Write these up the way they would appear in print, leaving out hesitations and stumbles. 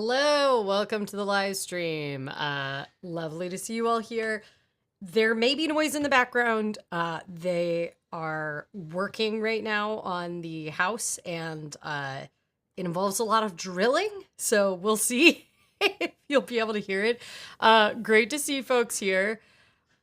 Hello, welcome to the live stream. Lovely to see you all here. There may be noise in the background. They are working right now on the house, and it involves a lot of drilling. So we'll see if you'll be able to hear it. Great to see folks here.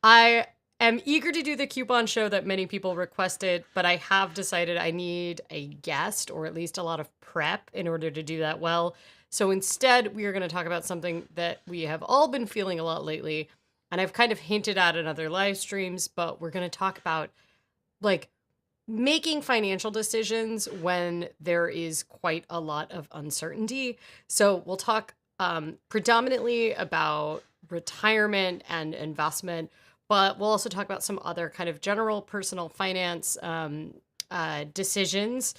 I am eager to do the coupon show that many people requested, but I have decided I need a guest or at least a lot of prep in order to do that well. So instead, we are going to talk about something that we have all been feeling a lot lately. And I've kind of hinted at in other live streams, but we're going to talk about like making financial decisions when there is quite a lot of uncertainty. So we'll talk predominantly about retirement and investment, but we'll also talk about some other kind of general personal finance decisions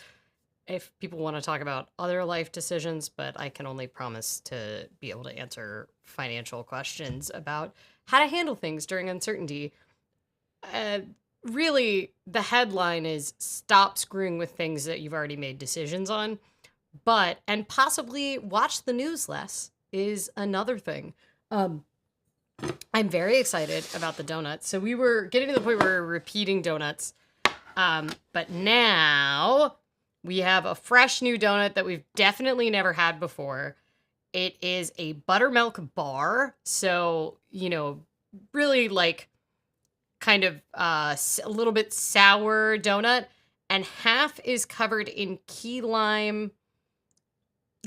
if people want to talk about other life decisions, but I can only promise to be able to answer financial questions about how to handle things during uncertainty. Really, the headline is stop screwing with things that you've already made decisions on, and possibly watch the news less is another thing. I'm very excited about the donuts. So we were getting to the point where we're repeating donuts, but now we have a fresh new donut that we've definitely never had before. It is a buttermilk bar. So, really like kind of a little bit sour donut. And half is covered in key lime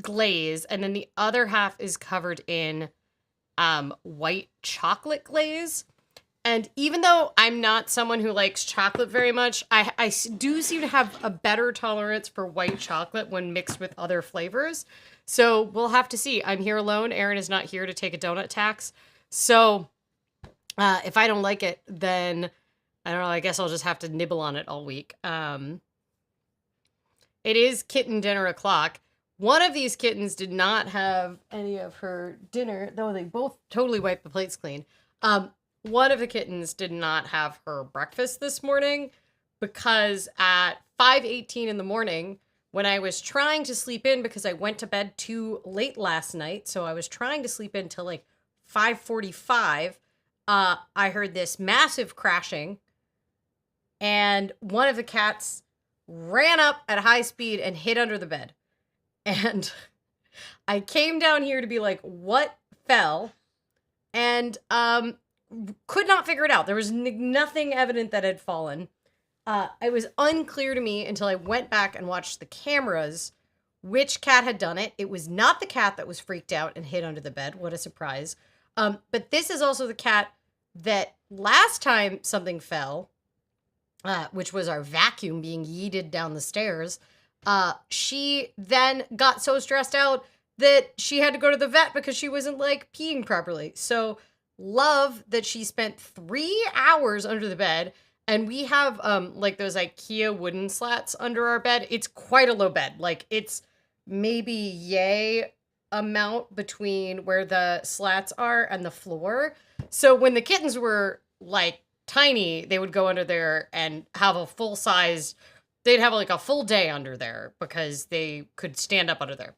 glaze. And then the other half is covered in white chocolate glaze. And even though I'm not someone who likes chocolate very much, I do seem to have a better tolerance for white chocolate when mixed with other flavors. So we'll have to see. I'm here alone. Aaron is not here to take a donut tax. So if I don't like it, then I don't know. I guess I'll just have to nibble on it all week. It is kitten dinner o'clock. One of these kittens did not have any of her dinner, though they both totally wiped the plates clean. One of the kittens did not have her breakfast this morning because at 5:18 in the morning, when I was trying to sleep in because I went to bed too late last night, so I was trying to sleep in till like 5:45, I heard this massive crashing, and one of the cats ran up at high speed and hid under the bed. And I came down here to be like, what fell? And could not figure it out. There was nothing evident that had fallen. It was unclear to me until I went back and watched the cameras which cat had done it. It was not the cat that was freaked out and hid under the bed. What a surprise. But this is also the cat that last time something fell, which was our vacuum being yeeted down the stairs. She then got so stressed out that she had to go to the vet because she wasn't like peeing properly. So love that she spent 3 hours under the bed, and we have like those IKEA wooden slats under our bed. It's quite a low bed. Like it's maybe yay amount between where the slats are and the floor. So when the kittens were like tiny, they would go under there and have a full size, they'd have like a full day under there because they could stand up under there.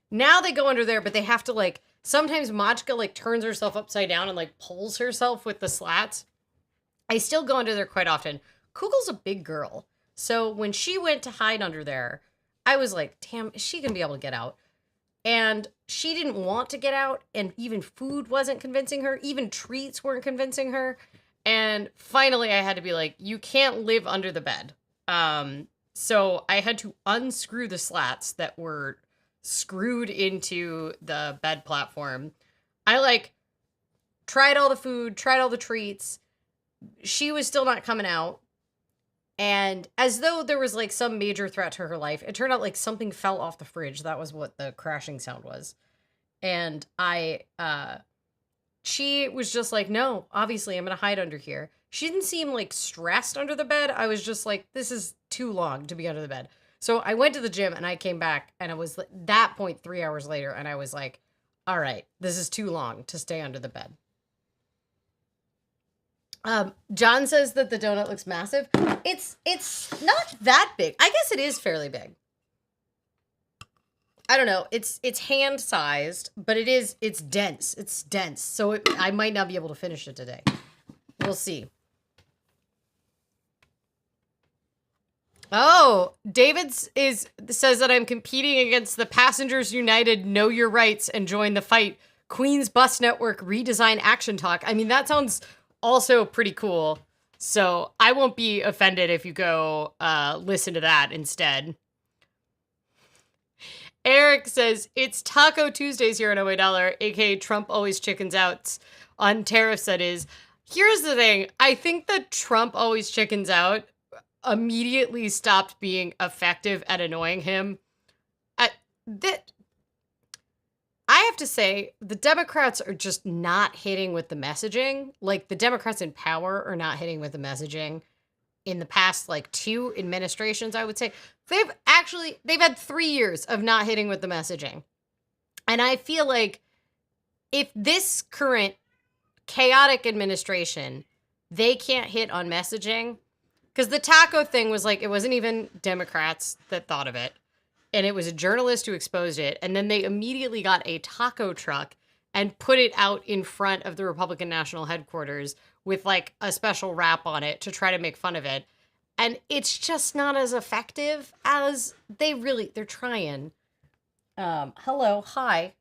Now they go under there, but they have to like, sometimes Machka like turns herself upside down and like pulls herself with the slats. I still go under there quite often. Kugel's a big girl. So when she went to hide under there, I was like, damn, is she going to be able to get out? And she didn't want to get out. And even food wasn't convincing her. Even treats weren't convincing her. And finally I had to be like, you can't live under the bed. So I had to unscrew the slats that were screwed into the bed platform. I like tried all the food, tried all the treats. She was still not coming out. And as though there was like some major threat to her life, it turned out like something fell off the fridge. That was what the crashing sound was. And she was just like, no, obviously I'm going to hide under here. She didn't seem like stressed under the bed. I was just like, this is too long to be under the bed. So I went to the gym and I came back and it was that point 3 hours later. And I was like, all right, this is too long to stay under the bed. John says that the donut looks massive. It's not that big. I guess it is fairly big. I don't know. It's hand sized, but it's dense. It's dense. So I might not be able to finish it today. We'll see. Oh, says that I'm competing against the Passengers United Know Your Rights and Join the Fight Queens Bus Network Redesign Action Talk. I mean, that sounds also pretty cool. So I won't be offended if you go listen to that instead. Eric says, it's Taco Tuesdays here on OA Dollar, aka Trump always chickens out on tariffs, that is. Here's the thing. I think that Trump always chickens out immediately stopped being effective at annoying him. I have to say, the Democrats are just not hitting with the messaging. Like, the Democrats in power are not hitting with the messaging. In the past, like, 2 administrations, I would say, they've had 3 years of not hitting with the messaging. And I feel like if this current chaotic administration, they can't hit on messaging, because the taco thing was like, it wasn't even Democrats that thought of it. And it was a journalist who exposed it. And then they immediately got a taco truck and put it out in front of the Republican National Headquarters with like a special wrap on it to try to make fun of it. And it's just not as effective as they're trying. Hello, hi.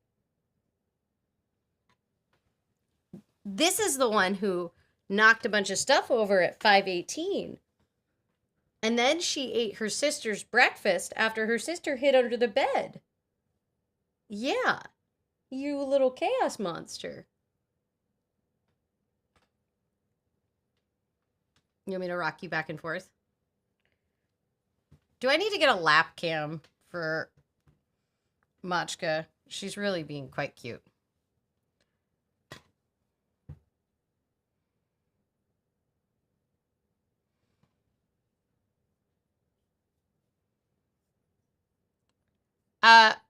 This is the one who knocked a bunch of stuff over at 518. And then she ate her sister's breakfast after her sister hid under the bed. Yeah, you little chaos monster. You want me to rock you back and forth? Do I need to get a lap cam for Machka? She's really being quite cute.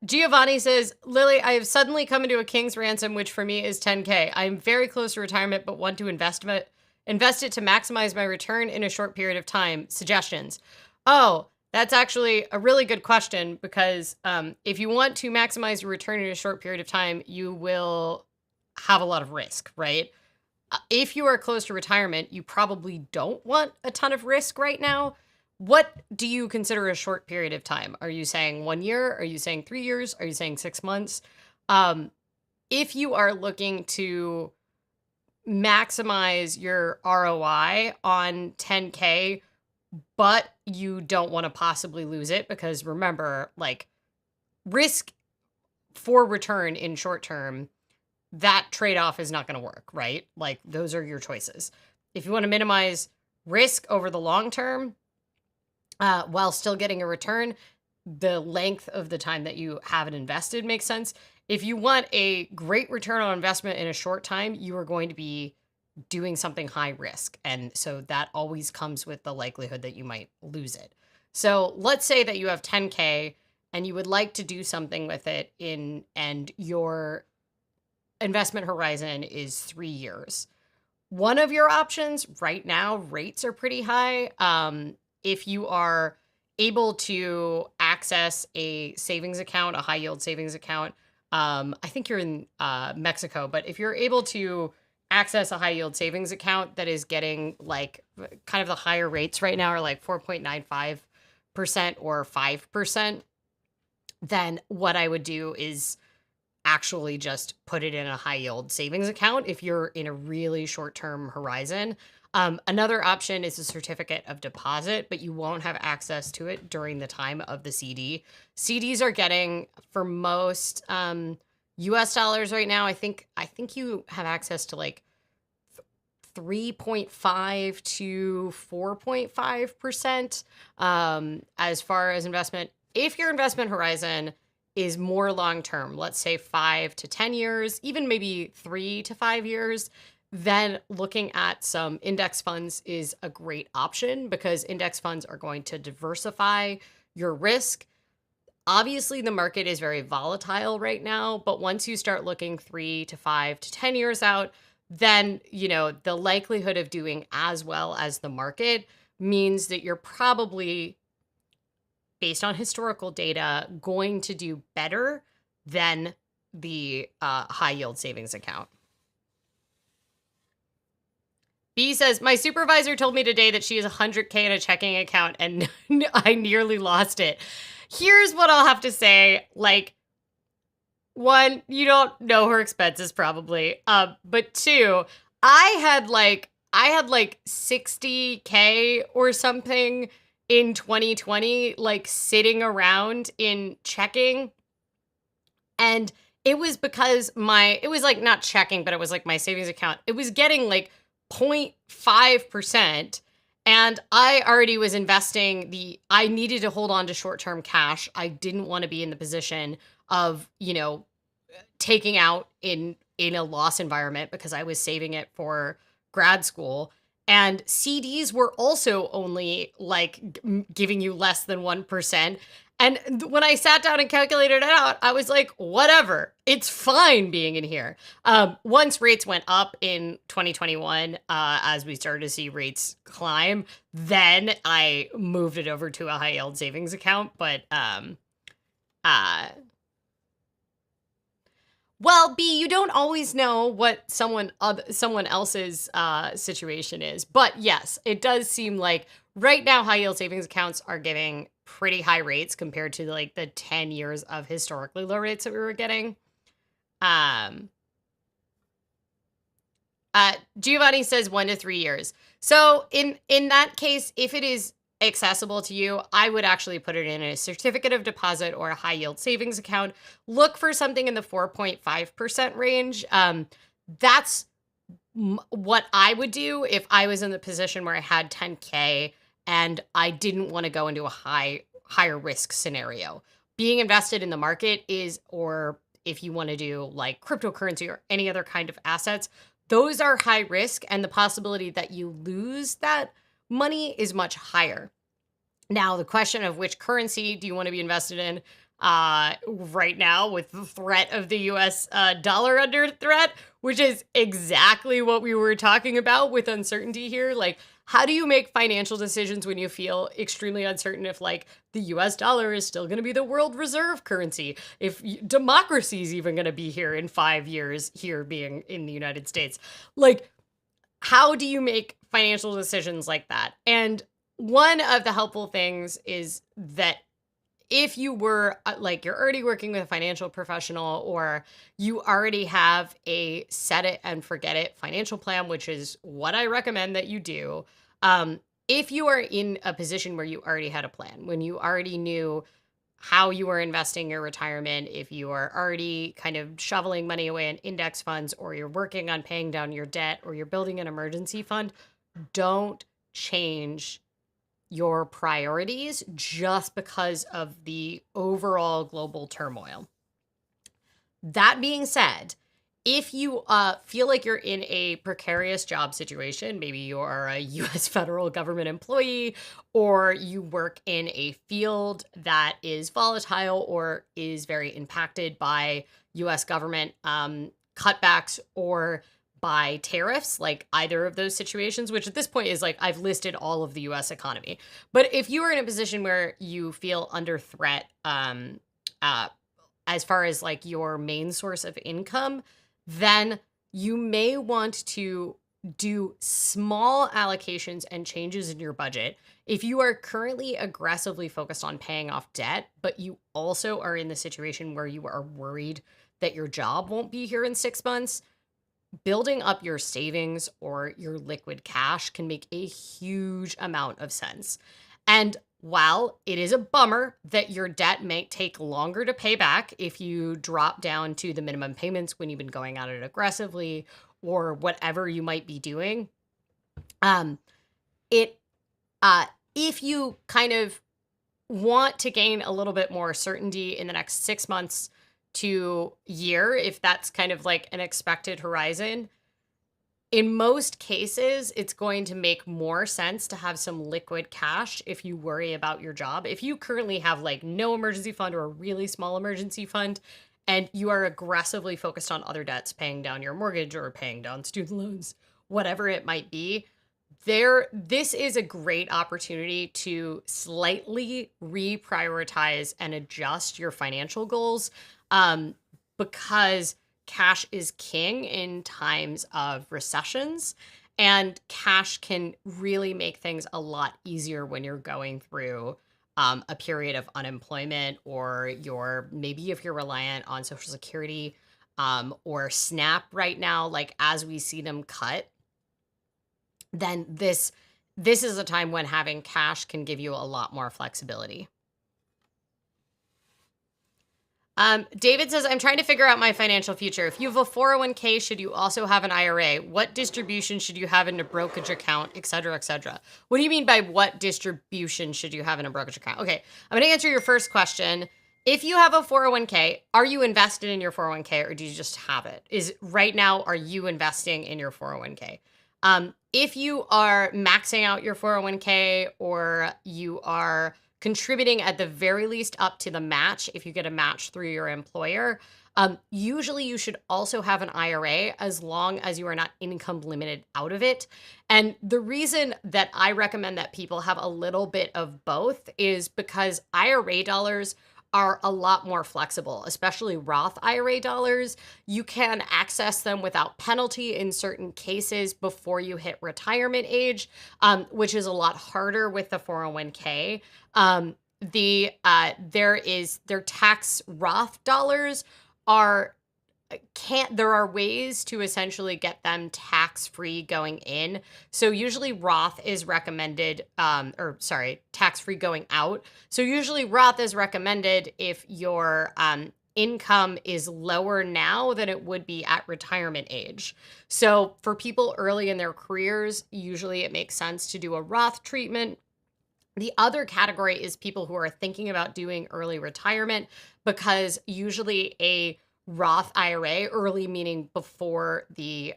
Giovanni says, Lily, I have suddenly come into a king's ransom, which for me is 10K. I am very close to retirement, but want to invest it to maximize my return in a short period of time. Suggestions. Oh, that's actually a really good question, because if you want to maximize your return in a short period of time, you will have a lot of risk, right? If you are close to retirement, you probably don't want a ton of risk right now. What do you consider a short period of time? Are you saying 1 year? Are you saying 3 years? Are you saying 6 months? If you are looking to maximize your ROI on 10K, but you don't want to possibly lose it, because remember, like, risk for return in short term, that trade-off is not going to work, right? Like, those are your choices. If you want to minimize risk over the long term, while still getting a return, the length of the time that you have it invested makes sense. If you want a great return on investment in a short time, you are going to be doing something high risk. And so that always comes with the likelihood that you might lose it. So let's say that you have 10K and you would like to do something with it and your investment horizon is 3 years. One of your options right now, rates are pretty high. If you are able to access a savings account, a high yield savings account, I think you're in Mexico, but if you're able to access a high yield savings account that is getting like kind of the higher rates right now are like 4.95% or 5%, then what I would do is actually just put it in a high yield savings account if you're in a really short term horizon. Another option is a certificate of deposit, but you won't have access to it during the time of the CD. CDs are getting, for most US dollars right now, I think you have access to like 3.5 to 4.5% as far as investment. If your investment horizon is more long term, let's say 5 to 10 years, even maybe 3 to 5 years, then looking at some index funds is a great option, because index funds are going to diversify your risk. Obviously, the market is very volatile right now, but once you start looking 3 to 5 to 10 years out, then, you know, the likelihood of doing as well as the market means that you're probably based on historical data, going to do better than the high yield savings account. B says, my supervisor told me today that she has $100K in a checking account and I nearly lost it. Here's what I'll have to say. Like, one, you don't know her expenses probably. But two, I had like 60K or something in 2020, like sitting around in checking. And it was because it was like not checking, but it was like my savings account. It was getting like 0.5%. And I already was investing I needed to hold on to short-term cash. I didn't want to be in the position of, taking out in a loss environment because I was saving it for grad school. And CDs were also only like giving you less than 1%. And when I sat down and calculated it out, I was like, whatever, it's fine being in here. Once rates went up in 2021, as we started to see rates climb, then I moved it over to a high yield savings account. But, well, B, you don't always know what someone else's situation is. But yes, it does seem like right now high yield savings accounts are giving pretty high rates compared to like the 10 years of historically low rates that we were getting. Giovanni says 1 to 3 years. So in that case, if it is accessible to you, I would actually put it in a certificate of deposit or a high yield savings account. Look for something in the 4.5% range. That's what I would do if I was in the position where I had 10K and I didn't want to go into a higher risk scenario. Being invested in the market or if you want to do like cryptocurrency or any other kind of assets, those are high risk, and the possibility that you lose that money is much higher. Now, the question of which currency do you want to be invested in right now with the threat of the US dollar under threat, which is exactly what we were talking about with uncertainty here. Like, how do you make financial decisions when you feel extremely uncertain if like the US dollar is still going to be the world reserve currency, if democracy is even going to be here in 5 years, here being in the United States? Like, how do you make financial decisions like that? And one of the helpful things is that if you were like, you're already working with a financial professional, or you already have a set it and forget it financial plan, which is what I recommend that you do. If you are in a position where you already had a plan, when you already knew how you were investing your retirement, if you are already kind of shoveling money away in index funds, or you're working on paying down your debt, or you're building an emergency fund, don't change your priorities just because of the overall global turmoil. That being said, if you feel like you're in a precarious job situation, maybe you are a US federal government employee, or you work in a field that is volatile or is very impacted by US government cutbacks or by tariffs, like either of those situations, which at this point is like, I've listed all of the US economy. But if you are in a position where you feel under threat, as far as like your main source of income, then you may want to do small allocations and changes in your budget. If you are currently aggressively focused on paying off debt, but you also are in the situation where you are worried that your job won't be here in 6 months, building up your savings or your liquid cash can make a huge amount of sense. And while it is a bummer that your debt may take longer to pay back if you drop down to the minimum payments when you've been going at it aggressively, or whatever you might be doing, if you kind of want to gain a little bit more certainty in the next 6 months to year, if that's kind of like an expected horizon, in most cases, it's going to make more sense to have some liquid cash if you worry about your job. If you currently have like no emergency fund or a really small emergency fund, and you are aggressively focused on other debts, paying down your mortgage or paying down student loans, whatever it might be, this is a great opportunity to slightly reprioritize and adjust your financial goals, um, because cash is king in times of recessions, and cash can really make things a lot easier when you're going through a period of unemployment, or maybe if you're reliant on Social Security, or SNAP right now, like as we see them cut, then this is a time when having cash can give you a lot more flexibility. David says, I'm trying to figure out my financial future. If you have a 401k, should you also have an IRA? What distribution should you have in a brokerage account, et cetera, et cetera? What do you mean by what distribution should you have in a brokerage account? Okay, I'm going to answer your first question. If you have a 401k, are you invested in your 401k, or do you just have it? Right now, are you investing in your 401k? If you are maxing out your 401k, or you are contributing at the very least up to the match, if you get a match through your employer, usually you should also have an IRA, as long as you are not income limited out of it. And the reason that I recommend that people have a little bit of both is because IRA dollars are a lot more flexible, especially Roth IRA dollars. You can access them without penalty in certain cases before you hit retirement age, which is a lot harder with the 401k. Their tax Roth dollars there are ways to essentially get them tax-free going in. So usually Roth is recommended, tax-free going out. So usually Roth is recommended if your income is lower now than it would be at retirement age. So for people early in their careers, usually it makes sense to do a Roth treatment. The other category is people who are thinking about doing early retirement, because usually a Roth IRA, early meaning before the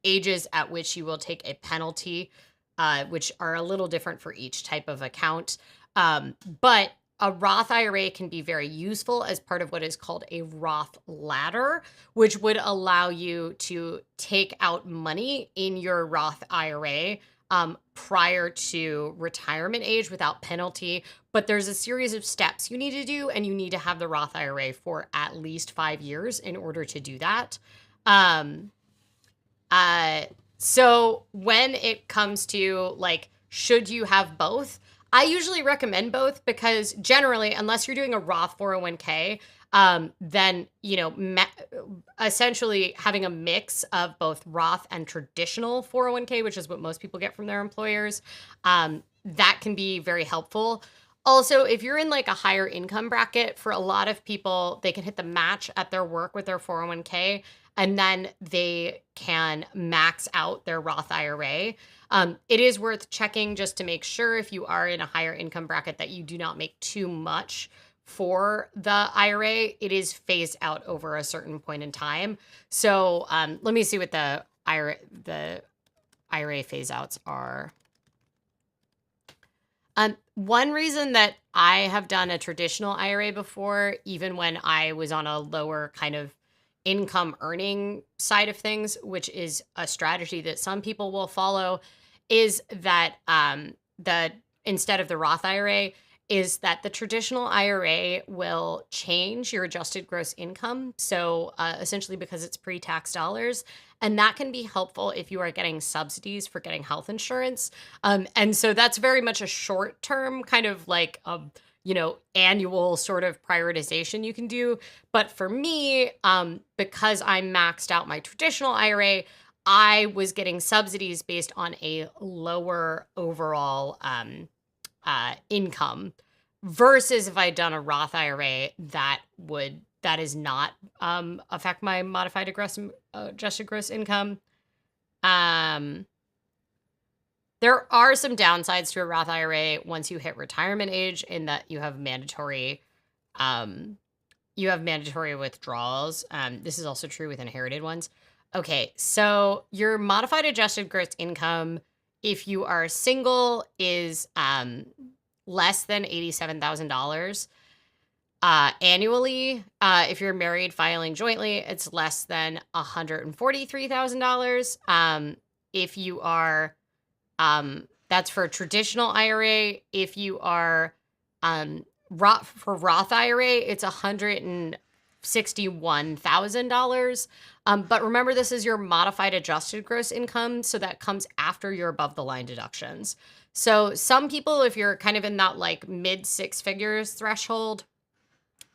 ages at which you will take a penalty, which are a little different for each type of account. But a Roth IRA can be very useful as part of what is called a Roth ladder, which would allow you to take out money in your Roth IRA prior to retirement age without penalty. But there's a series of steps you need to do, and you need to have the Roth IRA for at least 5 years in order to do that. So when it comes to like, should you have both? I usually recommend both, because generally, unless you're doing a Roth 401k, then, essentially having a mix of both Roth and traditional 401k, which is what most people get from their employers, that can be very helpful. Also, if you're in like a higher income bracket, for a lot of people, they can hit the match at their work with their 401k, and then they can max out their Roth IRA. It is worth checking just to make sure, if you are in a higher income bracket, that you do not make too much for the IRA. It is phased out over a certain point in time. So let me see what the IRA phase outs are. One reason that I have done a traditional IRA before, even when I was on a lower kind of income earning side of things, which is a strategy that some people will follow, is that instead of the Roth IRA, is that the traditional IRA will change your adjusted gross income. So essentially, because it's pre-tax dollars, and that can be helpful if you are getting subsidies for getting health insurance. And so that's very much a short-term kind of like annual sort of prioritization you can do. But for me, because I maxed out my traditional IRA, I was getting subsidies based on a lower overall income, versus if I'd done a Roth IRA, that is not affect my modified adjusted gross income. There are some downsides to a Roth IRA once you hit retirement age, in that you have mandatory withdrawals. This is also true with inherited ones. Okay, so your modified adjusted gross income, if you are single, is less than $87,000 annually. If you're married filing jointly, it's less than $143,000. If you are That's for a traditional IRA. If you are for Roth IRA, it's $161,000. But remember, this is your modified adjusted gross income, so that comes after your above the line deductions. So some people, if you're kind of in that like mid six figures threshold,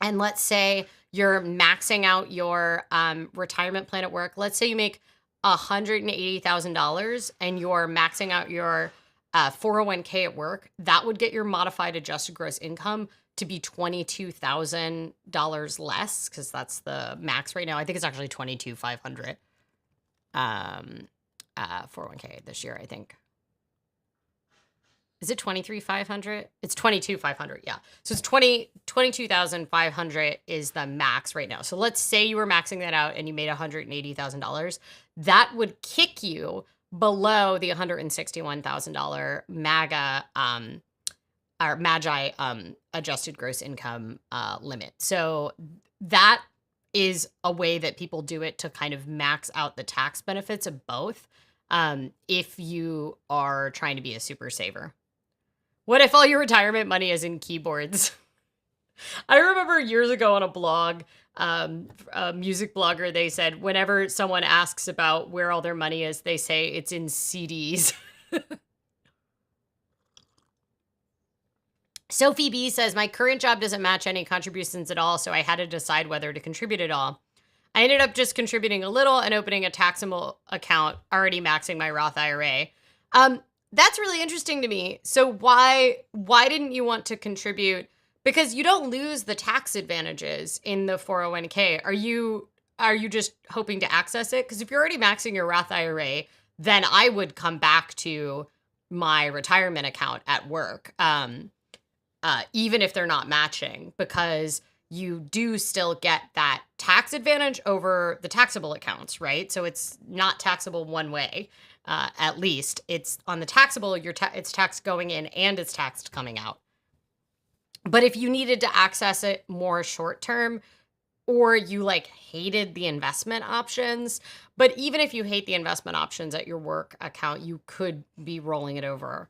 and let's say you're maxing out your retirement plan at work, let's say you make $180,000 and you're maxing out your 401k at work, that would get your modified adjusted gross income to be $22,000 less, because that's the max right now. I think it's actually $22,500 401k this year, I think. Is it 23,500? It's 22,500. Yeah. So it's 22,500 is the max right now. So let's say you were maxing that out and you made $180,000. That would kick you below the $161,000 Magi adjusted gross income limit. So that is a way that people do it to kind of max out the tax benefits of both, if you are trying to be a super saver. What if all your retirement money is in keyboards? I remember years ago on a blog, a music blogger, they said whenever someone asks about where all their money is, they say it's in CDs. Sophie B says, my current job doesn't match any contributions at all, so I had to decide whether to contribute at all. I ended up just contributing a little and opening a taxable account, already maxing my Roth IRA. That's really interesting to me. So why didn't you want to contribute? Because you don't lose the tax advantages in the 401k. Are you just hoping to access it? Because if you're already maxing your Roth IRA, then I would come back to my retirement account at work, even if they're not matching, because you do still get that tax advantage over the taxable accounts, right? So it's not taxable one way. At least it's on the taxable, it's taxed going in and it's taxed coming out. But if you needed to access it more short term, or you like hated the investment options, but even if you hate the investment options at your work account, you could be rolling it over.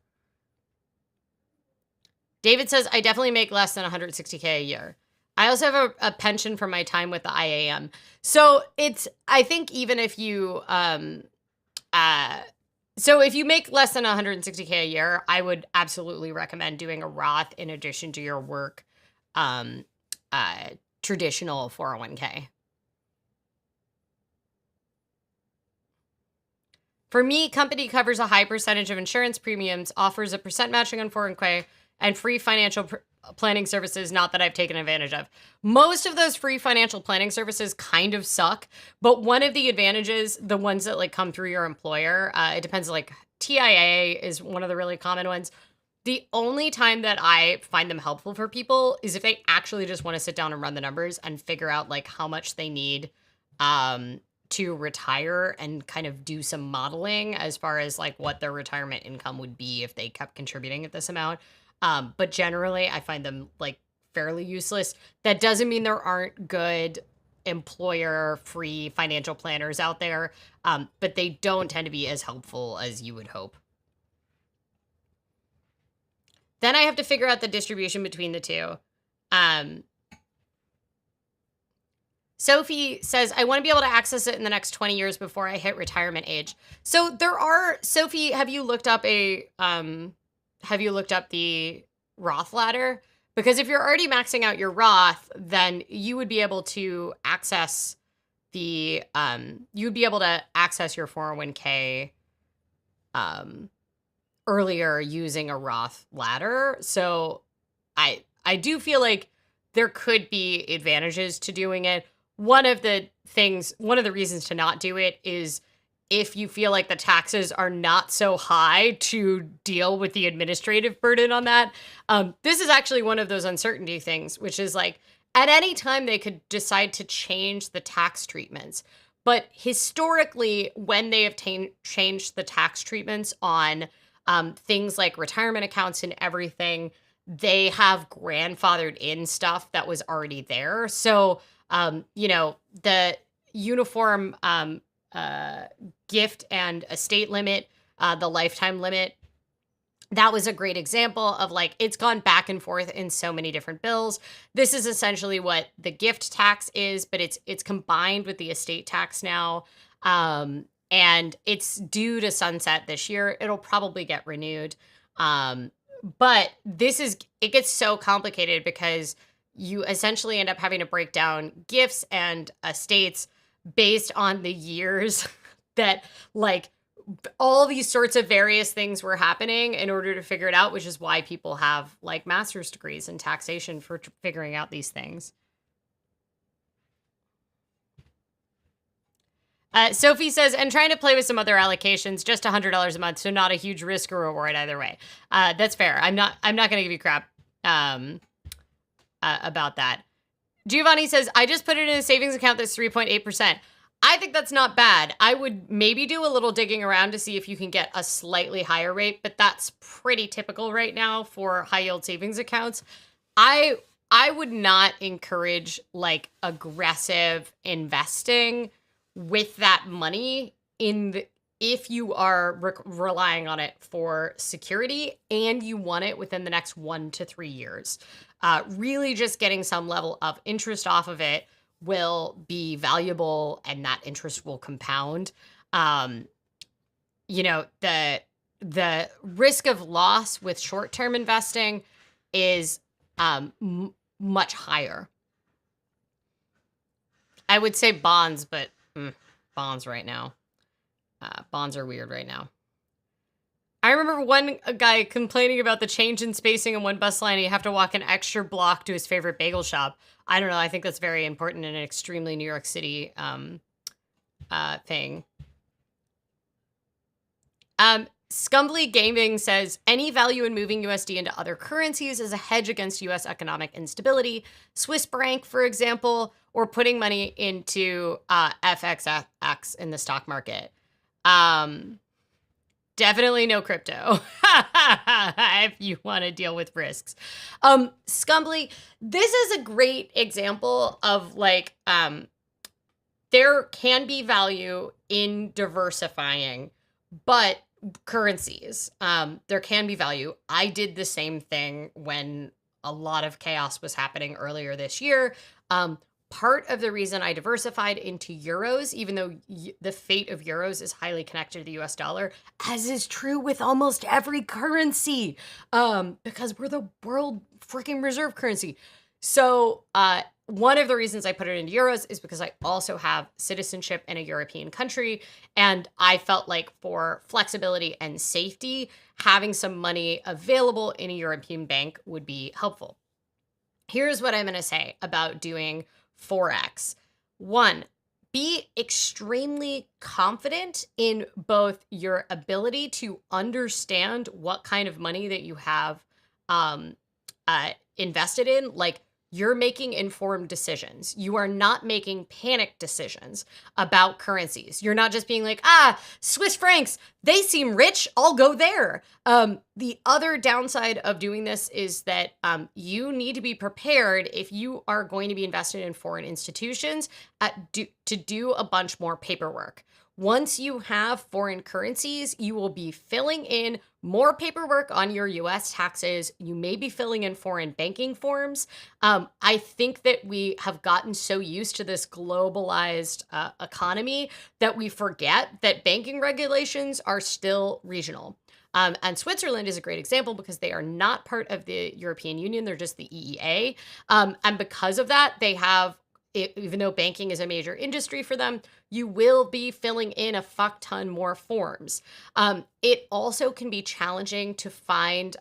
David says, I definitely make less than $160K a year. I also have a pension from my time with the IAM. So I think even if you, so if you make less than $160K a year, I would absolutely recommend doing a Roth in addition to your work traditional 401k. For me, company covers a high percentage of insurance premiums, offers a percent matching on 401k, and free financial planning services, not that I've taken advantage of. Most of those free financial planning services kind of suck, but one of the advantages, the ones that like come through your employer, it depends, like TIA is one of the really common ones. The only time that I find them helpful for people is if they actually just want to sit down and run the numbers and figure out like how much they need to retire, and kind of do some modeling as far as like what their retirement income would be if they kept contributing at this amount. But generally, I find them like fairly useless. That doesn't mean there aren't good employer-free financial planners out there, but they don't tend to be as helpful as you would hope. Then I have to figure out the distribution between the two. Sophie says, I want to be able to access it in the next 20 years before I hit retirement age. So Sophie, have you looked up the Roth ladder? Because if you're already maxing out your Roth, then you would be able to access your 401k earlier using a Roth ladder. So I do feel like there could be advantages to doing it. One of the reasons to not do it is if you feel like the taxes are not so high to deal with the administrative burden on that. This is actually one of those uncertainty things, which is like at any time they could decide to change the tax treatments. But historically, when they have changed the tax treatments on things like retirement accounts and everything, they have grandfathered in stuff that was already there. So, the uniform gift and estate limit, the lifetime limit that was a great example of like it's gone back and forth in so many different bills. This is essentially what the gift tax is, but it's combined with the estate tax now. And it's due to sunset this year. It'll probably get renewed. Um, but it gets so complicated because you essentially end up having to break down gifts and estates based on the years that like all these sorts of various things were happening in order to figure it out, which is why people have like master's degrees in taxation for figuring out these things. Sophie says, and trying to play with some other allocations, just $100 a month, so not a huge risk or reward either way. That's fair. I'm not going to give you crap about that. Giovanni says, I just put it in a savings account that's 3.8%. I think that's not bad. I would maybe do a little digging around to see if you can get a slightly higher rate, but that's pretty typical right now for high yield savings accounts. I would not encourage like aggressive investing with that money if you are relying on it for security and you want it within the next 1 to 3 years. Really just getting some level of interest off of it will be valuable and that interest will compound. You know, the risk of loss with short-term investing is much higher. I would say bonds, but bonds right now. Bonds are weird right now. I remember one guy complaining about the change in spacing on one bus line. You have to walk an extra block to his favorite bagel shop. I don't know. I think that's very important in an extremely New York City thing. Scumbly Gaming says, any value in moving USD into other currencies is a hedge against US economic instability. Swiss franc, for example, or putting money into FXX in the stock market. Definitely no crypto if you want to deal with risks. Scumbly, this is a great example of like, there can be value in diversifying, but currencies, there can be value. I did the same thing when a lot of chaos was happening earlier this year. Part of the reason I diversified into euros, even though the fate of euros is highly connected to the US dollar, as is true with almost every currency, because we're the world freaking reserve currency. So one of the reasons I put it into euros is because I also have citizenship in a European country. And I felt like for flexibility and safety, having some money available in a European bank would be helpful. Here's what I'm going to say about doing Forex. 1, be extremely confident in both your ability to understand what kind of money that you have invested in. Like, you're making informed decisions. You are not making panic decisions about currencies. You're not just being like, Swiss francs, they seem rich, I'll go there. The other downside of doing this is that you need to be prepared if you are going to be invested in foreign institutions to do a bunch more paperwork. Once you have foreign currencies, you will be filling in more paperwork on your US taxes. You may be filling in foreign banking forms. I think that we have gotten so used to this globalized economy that we forget that banking regulations are still regional. And Switzerland is a great example because they are not part of the European Union. They're just the EEA. And because of that, they have, even though banking is a major industry for them, you will be filling in a fuck ton more forms. It also can be challenging to find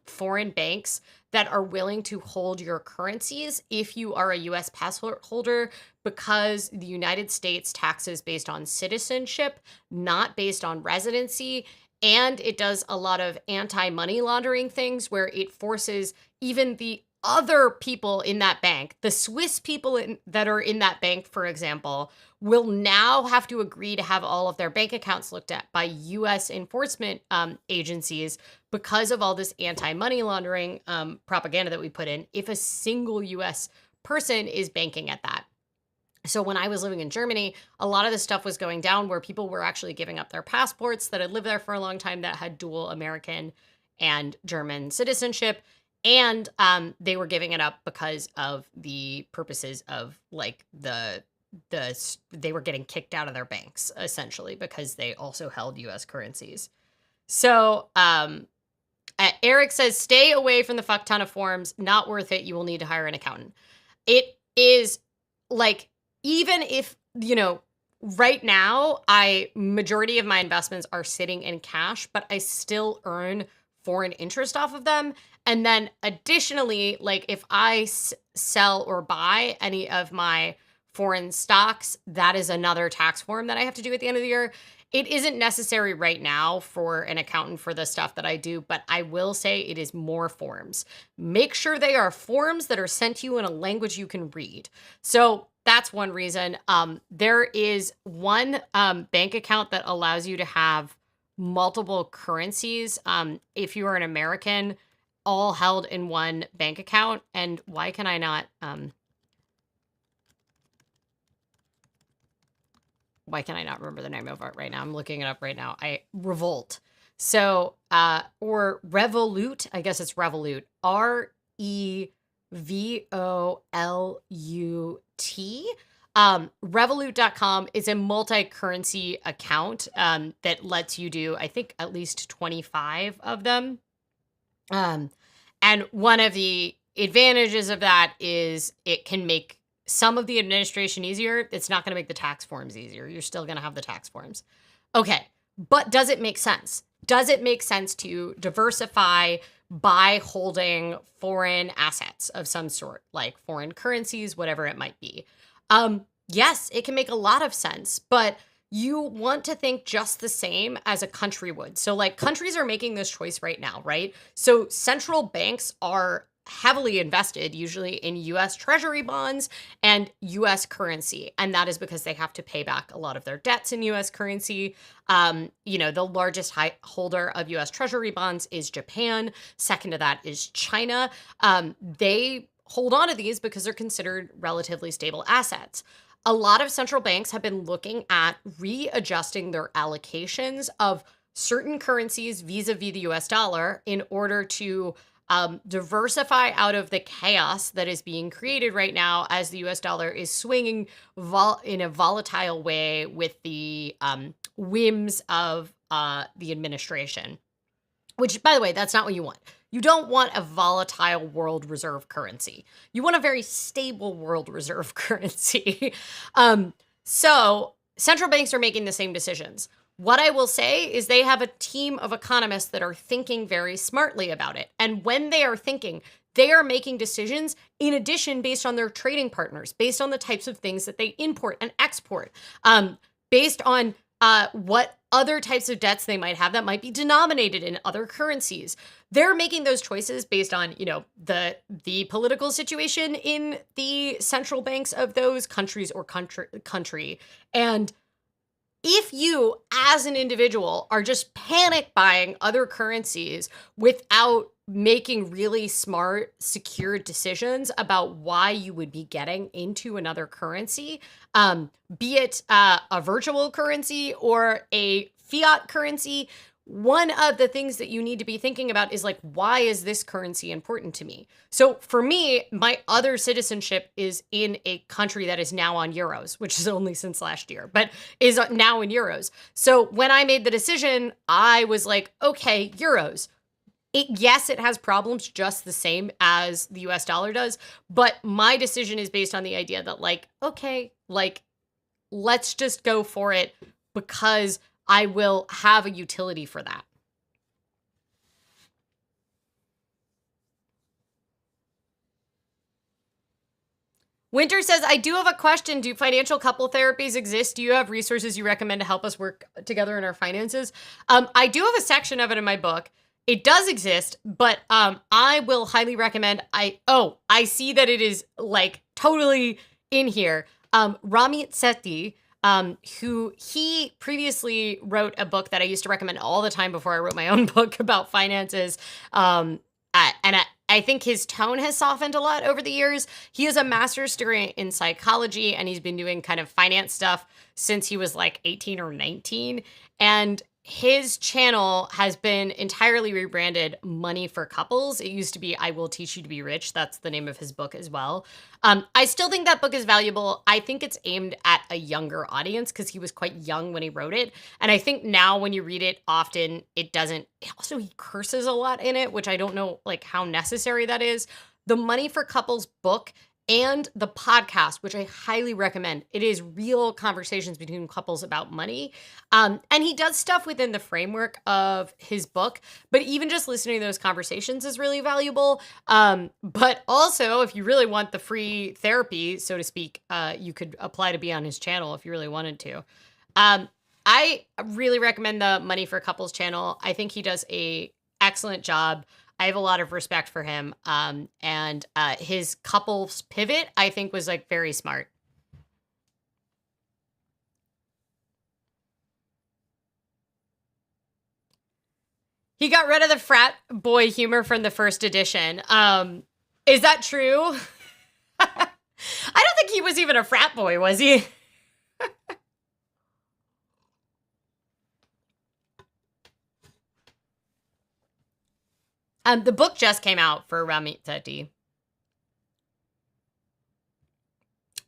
foreign banks that are willing to hold your currencies if you are a US passport holder, because the United States taxes based on citizenship, not based on residency. And it does a lot of anti-money laundering things where it forces even the other people in that bank, the Swiss people that are in that bank, for example, will now have to agree to have all of their bank accounts looked at by U.S. enforcement agencies because of all this anti-money laundering propaganda that we put in if a single U.S. person is banking at that. So when I was living in Germany, a lot of this stuff was going down where people were actually giving up their passports that had lived there for a long time that had dual American and German citizenship. And they were giving it up because of the purposes of like they were getting kicked out of their banks essentially because they also held US currencies. So Eric says, stay away from the fuck ton of forms. Not worth it. You will need to hire an accountant. It is like, even if, right now, majority of my investments are sitting in cash, but I still earn foreign interest off of them. And then additionally, like if I sell or buy any of my foreign stocks, that is another tax form that I have to do at the end of the year. It isn't necessary right now for an accountant for the stuff that I do, but I will say it is more forms. Make sure they are forms that are sent to you in a language you can read. So that's one reason. There is one bank account that allows you to have multiple currencies. If you are an American, all held in one bank account. And why can I not? Why can I not remember the name of it right now? I'm looking it up right now. Revolt. So, or Revolut, I guess it's Revolut. REVOLUT. Revolut.com is a multi-currency account that lets you do, I think, at least 25 of them. And one of the advantages of that is it can make some of the administration easier. It's not going to make the tax forms easier. You're still going to have the tax forms. Okay, but does it make sense? Does it make sense to diversify by holding foreign assets of some sort, like foreign currencies, whatever it might be? Yes, it can make a lot of sense, but you want to think just the same as a country would. So like countries are making this choice right now, right? So central banks are heavily invested usually in US Treasury bonds and US currency. And that is because they have to pay back a lot of their debts in US currency. The largest holder of US Treasury bonds is Japan. Second to that is China. They hold on to these because they're considered relatively stable assets. A lot of central banks have been looking at readjusting their allocations of certain currencies vis-a-vis the US dollar in order to diversify out of the chaos that is being created right now as the US dollar is swinging in a volatile way with the whims of the administration. Which, by the way, that's not what you want. You don't want a volatile world reserve currency. You want a very stable world reserve currency. So central banks are making the same decisions. What I will say is they have a team of economists that are thinking very smartly about it. And when they are thinking, they are making decisions in addition based on their trading partners, based on the types of things that they import and export, based on what other types of debts they might have that might be denominated in other currencies. They're making those choices based on, the political situation in the central banks of those countries or country. And if you, as an individual, are just panic buying other currencies without making really smart, secure decisions about why you would be getting into another currency, be it a virtual currency or a fiat currency, one of the things that you need to be thinking about is like, why is this currency important to me? So for me, my other citizenship is in a country that is now on euros, which is only since last year, but is now in euros. So when I made the decision, I was like, okay, euros. Yes, it has problems just the same as the US dollar does, but my decision is based on the idea that let's just go for it because I will have a utility for that. Winter says, I do have a question. Do financial couple therapies exist? Do you have resources you recommend to help us work together in our finances? I do have a section of it in my book. It does exist, but I will highly recommend. I see that it is like totally in here. Ramit Sethi, who he previously wrote a book that I used to recommend all the time before I wrote my own book about finances. I think his tone has softened a lot over the years. He has a master's degree in psychology, and he's been doing kind of finance stuff since he was like 18 or 19. And his channel has been entirely rebranded Money for Couples. It used to be I Will Teach You to Be Rich. That's the name of his book as well. I still think that book is valuable. I think it's aimed at a younger audience because he was quite young when he wrote it. And I think now when you read it, often it doesn't. Also, he curses a lot in it, which I don't know like how necessary that is. The Money for Couples book and the podcast, which I highly recommend. It is real conversations between couples about money. And he does stuff within the framework of his book, but even just listening to those conversations is really valuable. But also, if you really want the free therapy, so to speak, you could apply to be on his channel if you really wanted to. I really recommend the Money for Couples channel. I think he does a excellent job. I have a lot of respect for him. And his couples pivot, I think, was like very smart. He got rid of the frat boy humor from the first edition. Is that true? I don't think he was even a frat boy, was he? The book just came out for Ramit Sethi.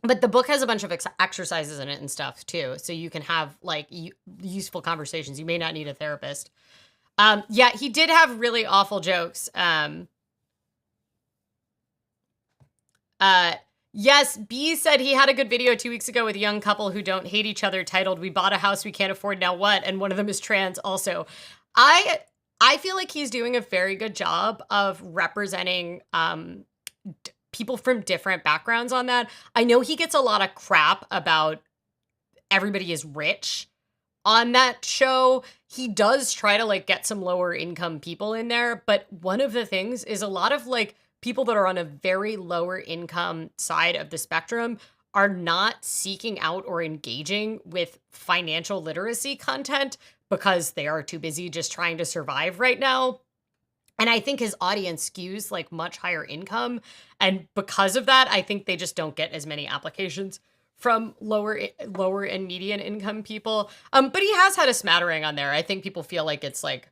But the book has a bunch of exercises in it and stuff too. So you can have like useful conversations. You may not need a therapist. Yeah, he did have really awful jokes. Yes, B said he had a good video 2 weeks ago with a young couple who don't hate each other titled "We Bought a House We Can't Afford Now What?" And one of them is trans also. I feel like he's doing a very good job of representing people from different backgrounds on that. I know he gets a lot of crap about everybody is rich on that show. He does try to like get some lower income people in there, but one of the things is a lot of like people that are on a very lower income side of the spectrum are not seeking out or engaging with financial literacy content because they are too busy just trying to survive right now. And I think his audience skews like much higher income. And because of that, I think they just don't get as many applications from lower and median income people. But he has had a smattering on there. I think people feel like it's like,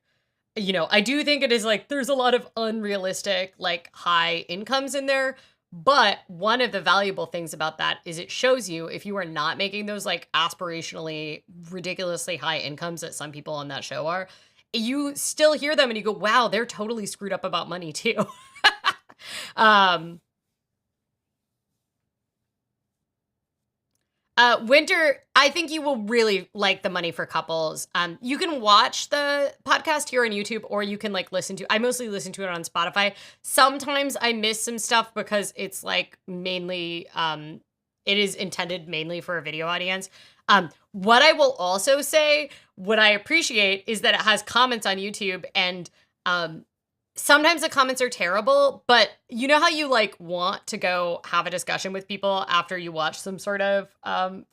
you know, I do think it is like there's a lot of unrealistic, like high incomes in there. But one of the valuable things about that is it shows you if you are not making those like aspirationally, ridiculously high incomes that some people on that show are, you still hear them and you go, wow, they're totally screwed up about money too. Winter, I think you will really like the Money for Couples. You can watch the podcast here on YouTube, or you can like listen to. I mostly listen to it on Spotify. Sometimes I miss some stuff because it's like mainly, it is intended mainly for a video audience. What I will also say, what I appreciate is that it has comments on YouTube, and sometimes the comments are terrible, but you know how you like want to go have a discussion with people after you watch some sort of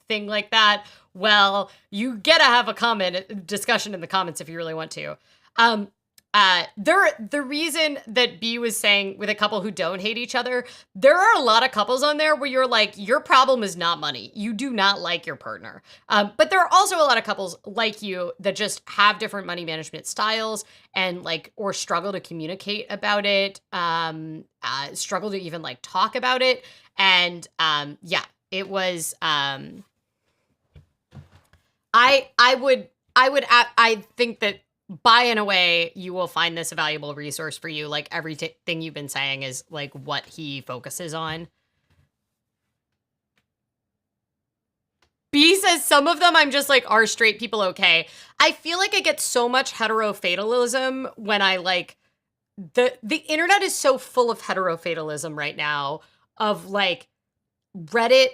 thing like that? Well, you get to have a discussion in the comments if you really want to. The reason that B was saying with a couple who don't hate each other, there are a lot of couples on there where you're like, your problem is not money. You do not like your partner. But there are also a lot of couples like you that just have different money management styles and like, or struggle to communicate about it, struggle to even like talk about it. And yeah, it was, I think that by and away, you will find this a valuable resource for you. Like everything you've been saying is like what he focuses on. B says some of them I'm just like, are straight people okay? I feel like I get so much heterofatalism when I like, the internet is so full of heterofatalism right now of like Reddit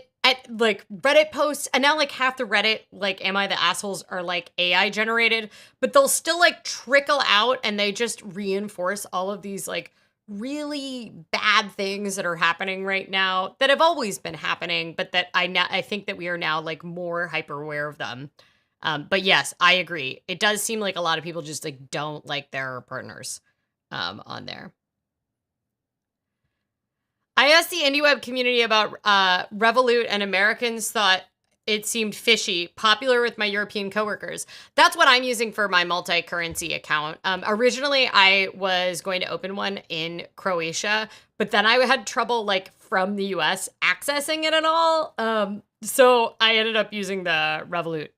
posts, and now like half the Reddit, like Am I the Assholes, are like AI generated, but they'll still like trickle out and they just reinforce all of these like really bad things that are happening right now that have always been happening, but that I think that we are now like more hyper aware of them. But yes, I agree. It does seem like a lot of people just like don't like their partners on there. I asked the indie web community about Revolut, and Americans thought it seemed fishy, popular with my European coworkers. That's what I'm using for my multi-currency account. Originally, I was going to open one in Croatia, but then I had trouble like from the US accessing it at all. So I ended up using the Revolut.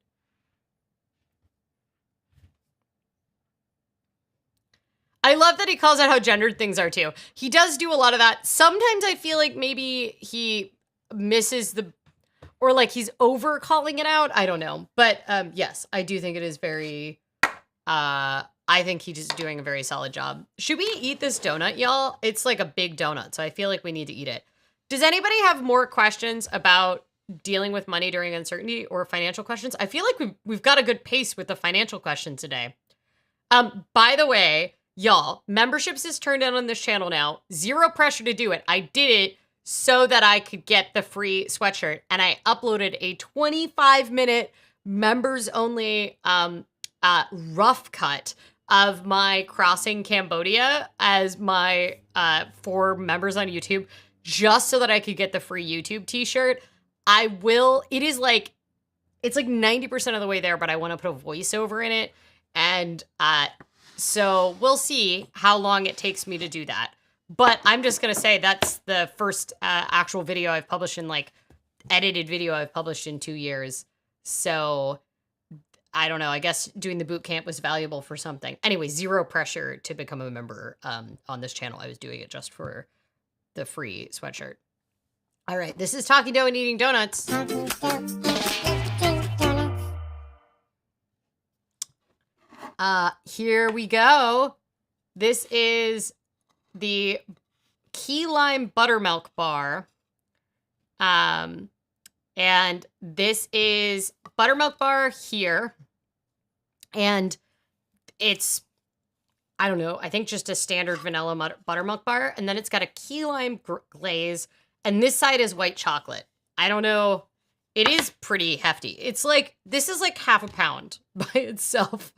I love that he calls out how gendered things are too. He does do a lot of that. Sometimes I feel like maybe he misses the, or like he's over calling it out. I don't know. But yes, I do think it is very, I think he's just doing a very solid job. Should we eat this donut, y'all? It's like a big donut, so I feel like we need to eat it. Does anybody have more questions about dealing with money during uncertainty or financial questions? I feel like we've got a good pace with the financial question today. By the way, y'all, memberships is turned on this channel now. Zero pressure to do it. I did it so that I could get the free sweatshirt, and I uploaded a 25-minute members only rough cut of my crossing Cambodia as my for members on YouTube, just so that I could get the free YouTube t-shirt. It's like 90% of the way there, but I want to put a voiceover in it. And so we'll see how long it takes me to do that. But I'm just going to say that's the first actual video I've published in, like, edited video I've published in 2 years. So I don't know. I guess doing the boot camp was valuable for something. Anyway, zero pressure to become a member on this channel. I was doing it just for the free sweatshirt. All right. This is Talking Dough and Eating Donuts. Here we go. This is the key lime buttermilk bar. And this is buttermilk bar here. And it's, I don't know, I think just a standard vanilla buttermilk bar. And then it's got a key lime glaze. And this side is white chocolate. I don't know. It is pretty hefty. It's like, this is like half a pound by itself.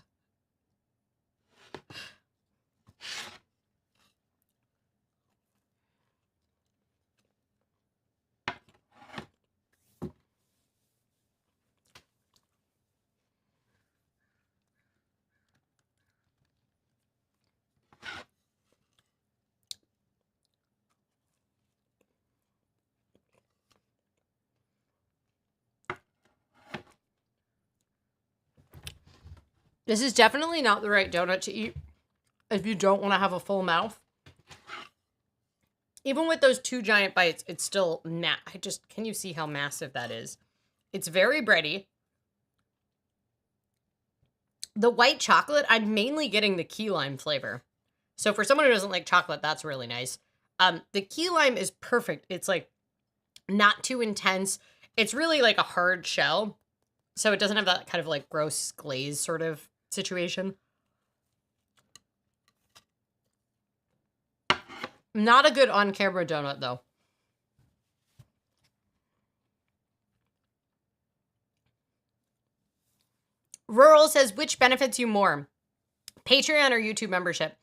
This is definitely not the right donut to eat if you don't want to have a full mouth. Even with those 2 giant bites, it's still can you see how massive that is? It's very bready. The white chocolate, I'm mainly getting the key lime flavor. So for someone who doesn't like chocolate, that's really nice. The key lime is perfect. It's like not too intense. It's really like a hard shell. So it doesn't have that kind of like gross glaze sort of situation. Not a good on-camera donut, though. Rural says, which benefits you more, Patreon or YouTube membership?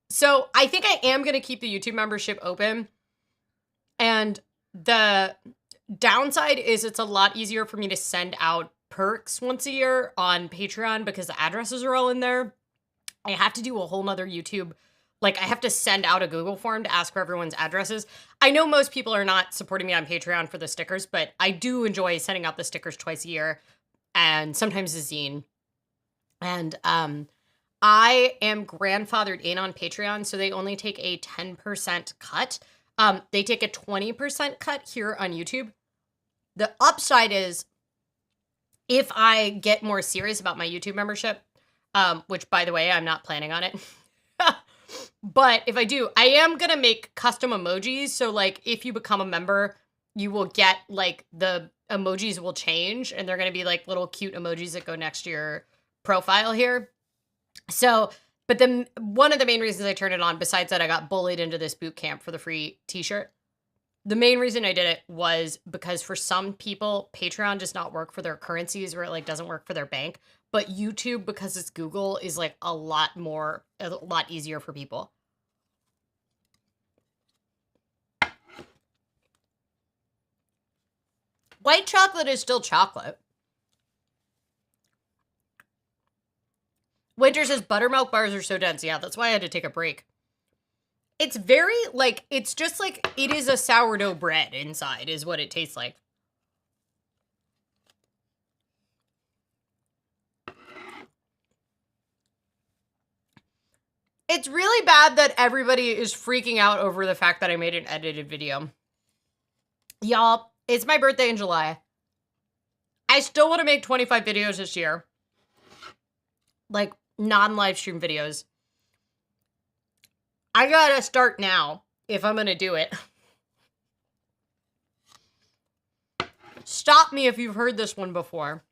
So I think I am going to keep the YouTube membership open. And the downside is it's a lot easier for me to send out perks once a year on Patreon because the addresses are all in there. I have to do a whole nother YouTube. Like, I have to send out a Google form to ask for everyone's addresses. I know most people are not supporting me on Patreon for the stickers, but I do enjoy sending out the stickers twice a year and sometimes a zine. And I am grandfathered in on Patreon, so they only take a 10% cut. They take a 20% cut here on YouTube. The upside is if I get more serious about my YouTube membership, which, by the way, I'm not planning on it. But if I do, I am going to make custom emojis. So, like, if you become a member, you will get, like, the emojis will change. And they're going to be, like, little cute emojis that go next to your profile here. So, but then one of the main reasons I turned it on, besides that I got bullied into this boot camp for the free t-shirt, the main reason I did it was because for some people, Patreon does not work for their currencies, or it like doesn't work for their bank. But YouTube, because it's Google, is like a lot easier for people. White chocolate is still chocolate. Winter says buttermilk bars are so dense. Yeah, that's why I had to take a break. It's very, like, it's just like, it is a sourdough bread inside is what it tastes like. It's really bad that everybody is freaking out over the fact that I made an edited video. Y'all, it's my birthday in July. I still want to make 25 videos this year. Like, non-live stream videos. I gotta start now if I'm gonna do it. Stop me if you've heard this one before.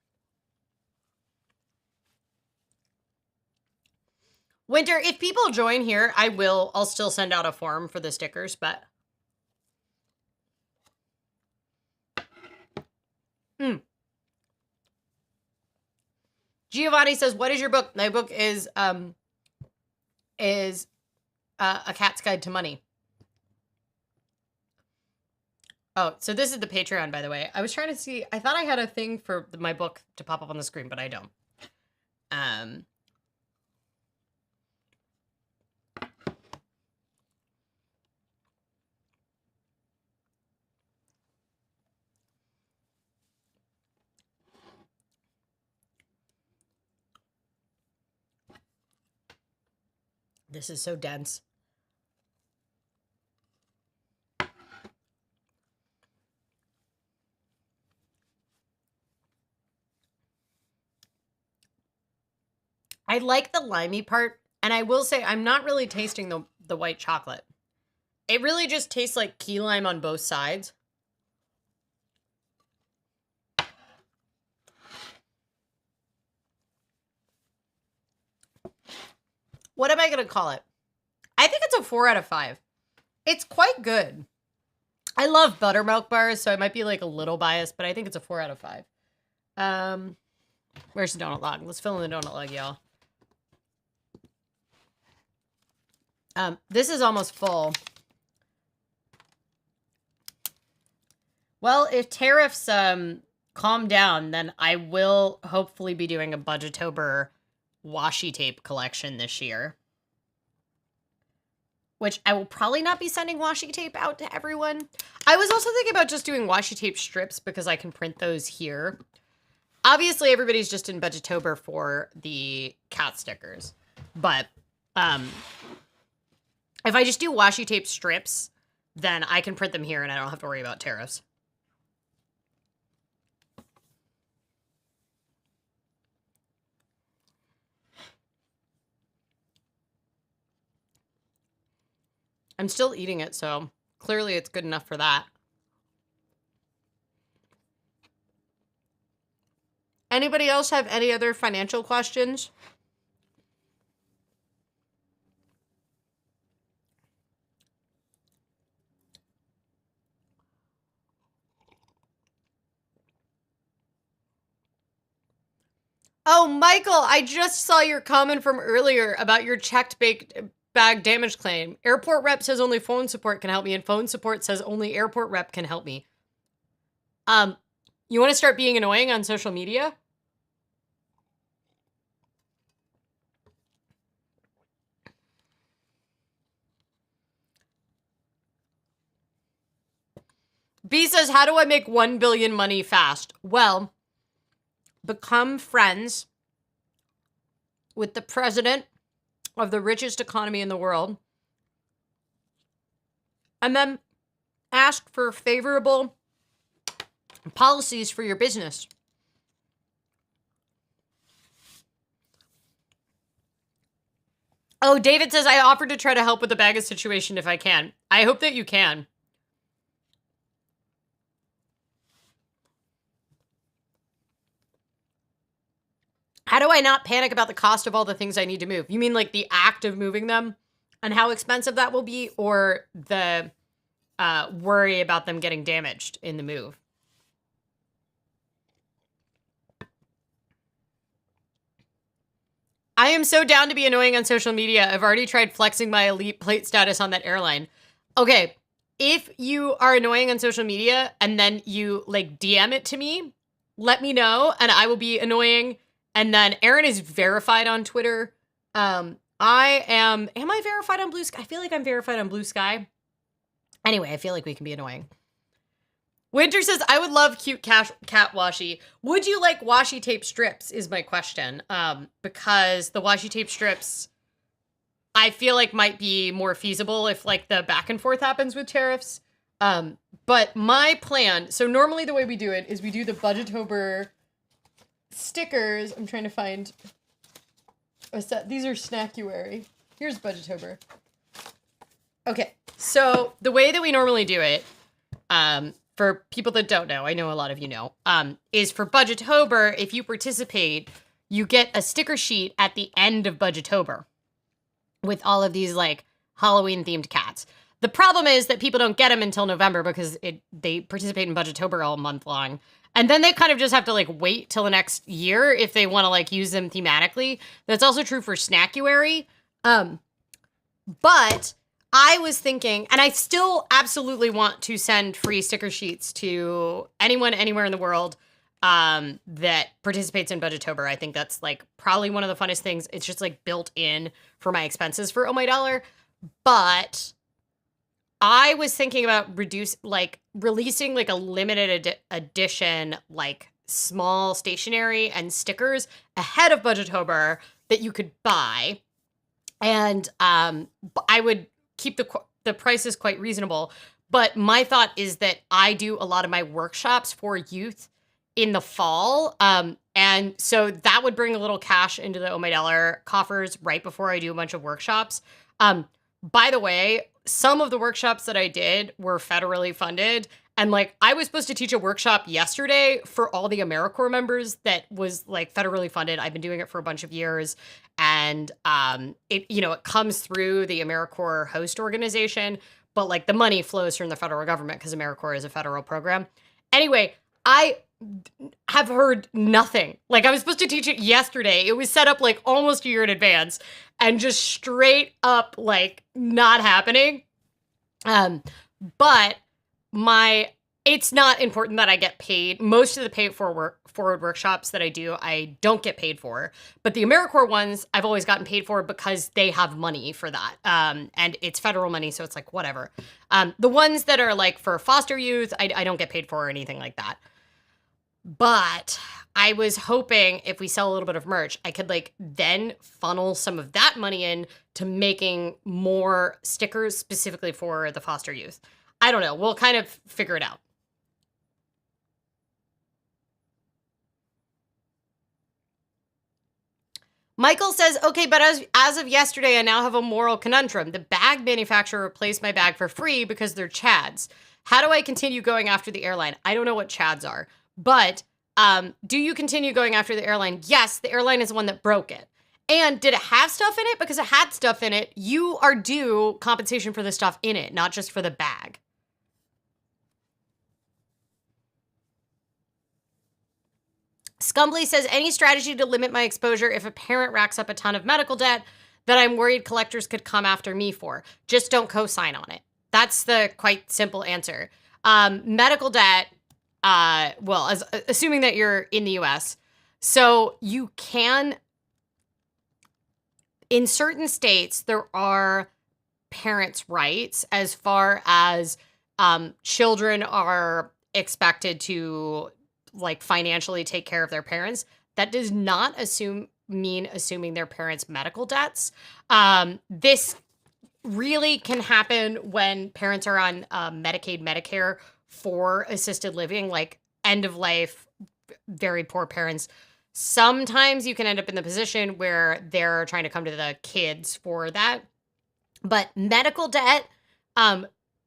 Winter, if people join here, I'll still send out a form for the stickers, but... Giovanni says, what is your book? My book is A Cat's Guide to Money. Oh, so this is the Patreon, by the way. I was trying to see, I thought I had a thing for my book to pop up on the screen, but I don't. This is so dense. I like the limey part, and I will say I'm not really tasting the white chocolate. It really just tastes like key lime on both sides. What am I going to call it? I think it's a 4 out of 5. It's quite good. I love buttermilk bars, so I might be like a little biased, but I think it's a 4 out of 5. Where's the donut log? Let's fill in the donut log, y'all. This is almost full. Well, if tariffs calm down, then I will hopefully be doing a Budgetober washi tape collection this year. Which I will probably not be sending washi tape out to everyone. I was also thinking about just doing washi tape strips because I can print those here. Obviously, everybody's just in Budgetober for the cat stickers. But if I just do washi tape strips, then I can print them here and I don't have to worry about tariffs. I'm still eating it, so clearly it's good enough for that. Anybody else have any other financial questions? Oh, Michael, I just saw your comment from earlier about your checked bag damage claim. Airport rep says only phone support can help me, and phone support says only airport rep can help me. You want to start being annoying on social media? B says, how do I make 1 billion money fast? Well, become friends with the president of the richest economy in the world, and then ask for favorable policies for your business. Oh, David says, I offered to try to help with the bag situation if I can. I hope that you can. How do I not panic about the cost of all the things I need to move? You mean like the act of moving them and how expensive that will be, or the worry about them getting damaged in the move? I am so down to be annoying on social media. I've already tried flexing my elite plate status on that airline. Okay, if you are annoying on social media and then you like DM it to me, let me know and I will be annoying. And then Aaron is verified on Twitter. Am I verified on Blue Sky? I feel like I'm verified on Blue Sky. Anyway, I feel like we can be annoying. Winter says, I would love cute cat washi. Would you like washi tape strips is my question. Because the washi tape strips, I feel like might be more feasible if like the back and forth happens with tariffs. But my plan, so normally the way we do it is we do the Budgetober stickers. I'm trying to find a set. These are Snackuary. Here's Budgetober. Okay, so the way that we normally do it, for people that don't know, I know a lot of you know, is for Budgetober, if you participate, you get a sticker sheet at the end of Budgetober with all of these like Halloween themed cats. The problem is that people don't get them until November because they participate in Budgetober all month long. And then they kind of just have to like wait till the next year if they want to like use them thematically. That's also true for Snackuary. But I was thinking, and I still absolutely want to send free sticker sheets to anyone anywhere in the world that participates in Budgetober. I think that's like probably one of the funnest things. It's just like built in for my expenses for Oh My Dollar. But I was thinking about releasing like a limited edition, like small stationery and stickers ahead of Budgetober that you could buy. And I would keep the prices quite reasonable. But my thought is that I do a lot of my workshops for youth in the fall. And so that would bring a little cash into the Oh My Dollar coffers right before I do a bunch of workshops. By the way, some of the workshops that I did were federally funded. And like, I was supposed to teach a workshop yesterday for all the AmeriCorps members that was like federally funded. I've been doing it for a bunch of years. And it comes through the AmeriCorps host organization, but like the money flows from the federal government because AmeriCorps is a federal program. Anyway, I have heard nothing. Like, I was supposed to teach it yesterday. It was set up like almost a year in advance and just straight up like not happening. But it's not important that I get paid. Most of the paid forward workshops that I do, I don't get paid for. But the AmeriCorps ones, I've always gotten paid for because they have money for that. And it's federal money, so it's like, whatever. The ones that are like for foster youth, I don't get paid for or anything like that. But I was hoping if we sell a little bit of merch, I could like then funnel some of that money in to making more stickers specifically for the foster youth. I don't know. We'll kind of figure it out. Michael says, okay, but as of yesterday, I now have a moral conundrum. The bag manufacturer replaced my bag for free because they're Chads. How do I continue going after the airline? I don't know what Chads are. But do you continue going after the airline? Yes, the airline is the one that broke it. And did it have stuff in it? Because it had stuff in it. You are due compensation for the stuff in it, not just for the bag. Scumbly says, any strategy to limit my exposure if a parent racks up a ton of medical debt that I'm worried collectors could come after me for? Just don't co-sign on it. That's the quite simple answer. Medical debt, assuming that you're in the US, so you can, in certain states, there are parents' rights as far as children are expected to like financially take care of their parents. That does not mean assuming their parents' medical debts. This really can happen when parents are on Medicaid, Medicare for assisted living, like end of life, very poor parents. Sometimes you can end up in the position where they're trying to come to the kids for that. But medical debt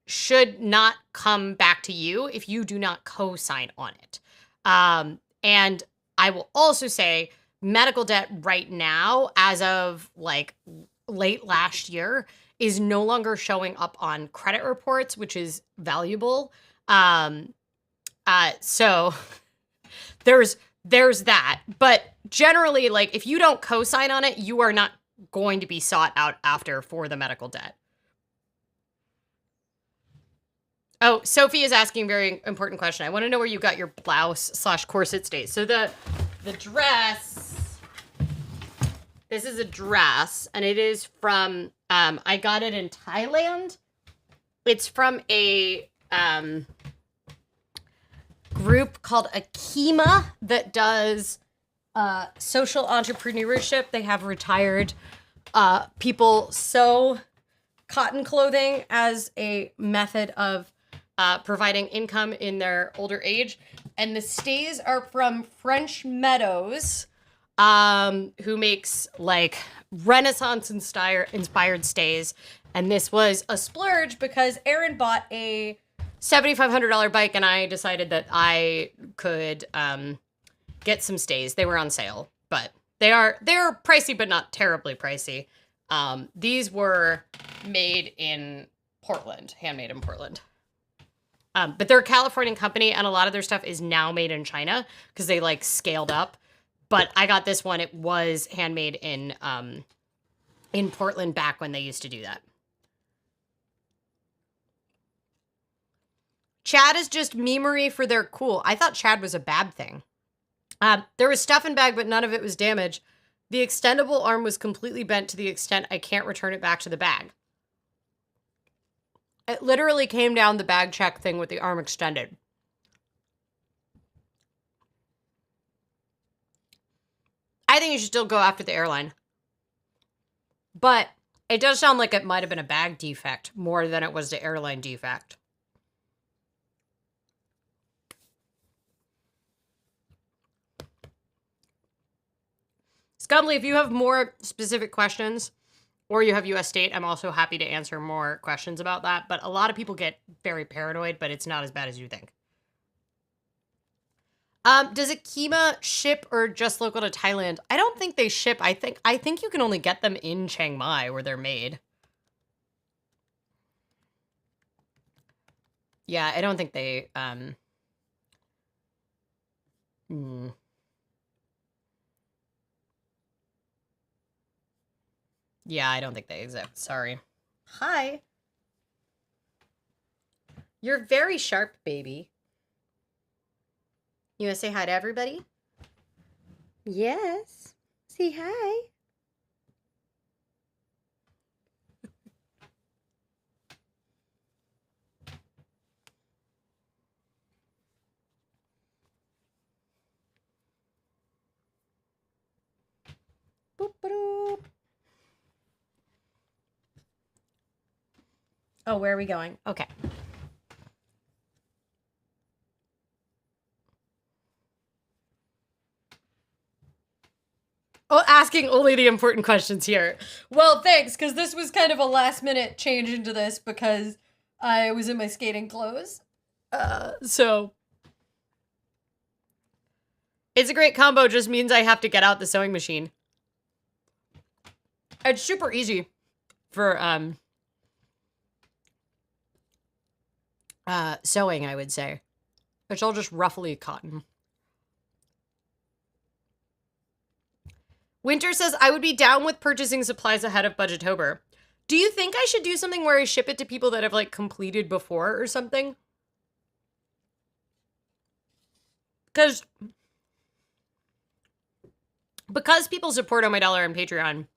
should not come back to you if you do not co-sign on it. And I will also say medical debt right now, as of like late last year, is no longer showing up on credit reports, which is valuable. So there's that. But generally, like if you don't co-sign on it, you are not going to be sought out after for the medical debt. Oh, Sophie is asking a very important question. I want to know where you got your blouse/corset stays. So the dress, this is a dress, and it is from, I got it in Thailand. It's from a group called Akima that does social entrepreneurship. They have retired people sew cotton clothing as a method of providing income in their older age. And the stays are from French Meadows, who makes like Renaissance inspired stays. And this was a splurge because Erin bought a $7,500 bike, and I decided that I could get some stays. They were on sale, but they're pricey, but not terribly pricey. These were made in Portland, handmade in Portland. But they're a Californian company, and a lot of their stuff is now made in China because they like scaled up. But I got this one. It was handmade in Portland back when they used to do that. Chad is just memery for their cool. I thought Chad was a bad thing. There was stuff in bag, but none of it was damaged. The extendable arm was completely bent to the extent I can't return it back to the bag. It literally came down the bag check thing with the arm extended. I think you should still go after the airline. But it does sound like it might have been a bag defect more than it was the airline defect. Scumly, if you have more specific questions or you have US state, I'm also happy to answer more questions about that. But a lot of people get very paranoid, but it's not as bad as you think. Does Akima ship or just local to Thailand? I don't think they ship. I think you can only get them in Chiang Mai where they're made. Yeah, I don't think they Yeah, I don't think they exist. Sorry. Hi. You're very sharp, baby. You want to say hi to everybody? Yes. Say hi. Boop, boop. Oh, where are we going? Okay. Oh, asking only the important questions here. Well, thanks, because this was kind of a last minute change into this because I was in my skating clothes. So it's a great combo, just means I have to get out the sewing machine. It's super easy for sewing, I would say. It's all just roughly cotton. Winter says, I would be down with purchasing supplies ahead of Budgetober. Do you think I should do something where I ship it to people that have, like, completed before or something? Because people support Oh My Dollar and Patreon,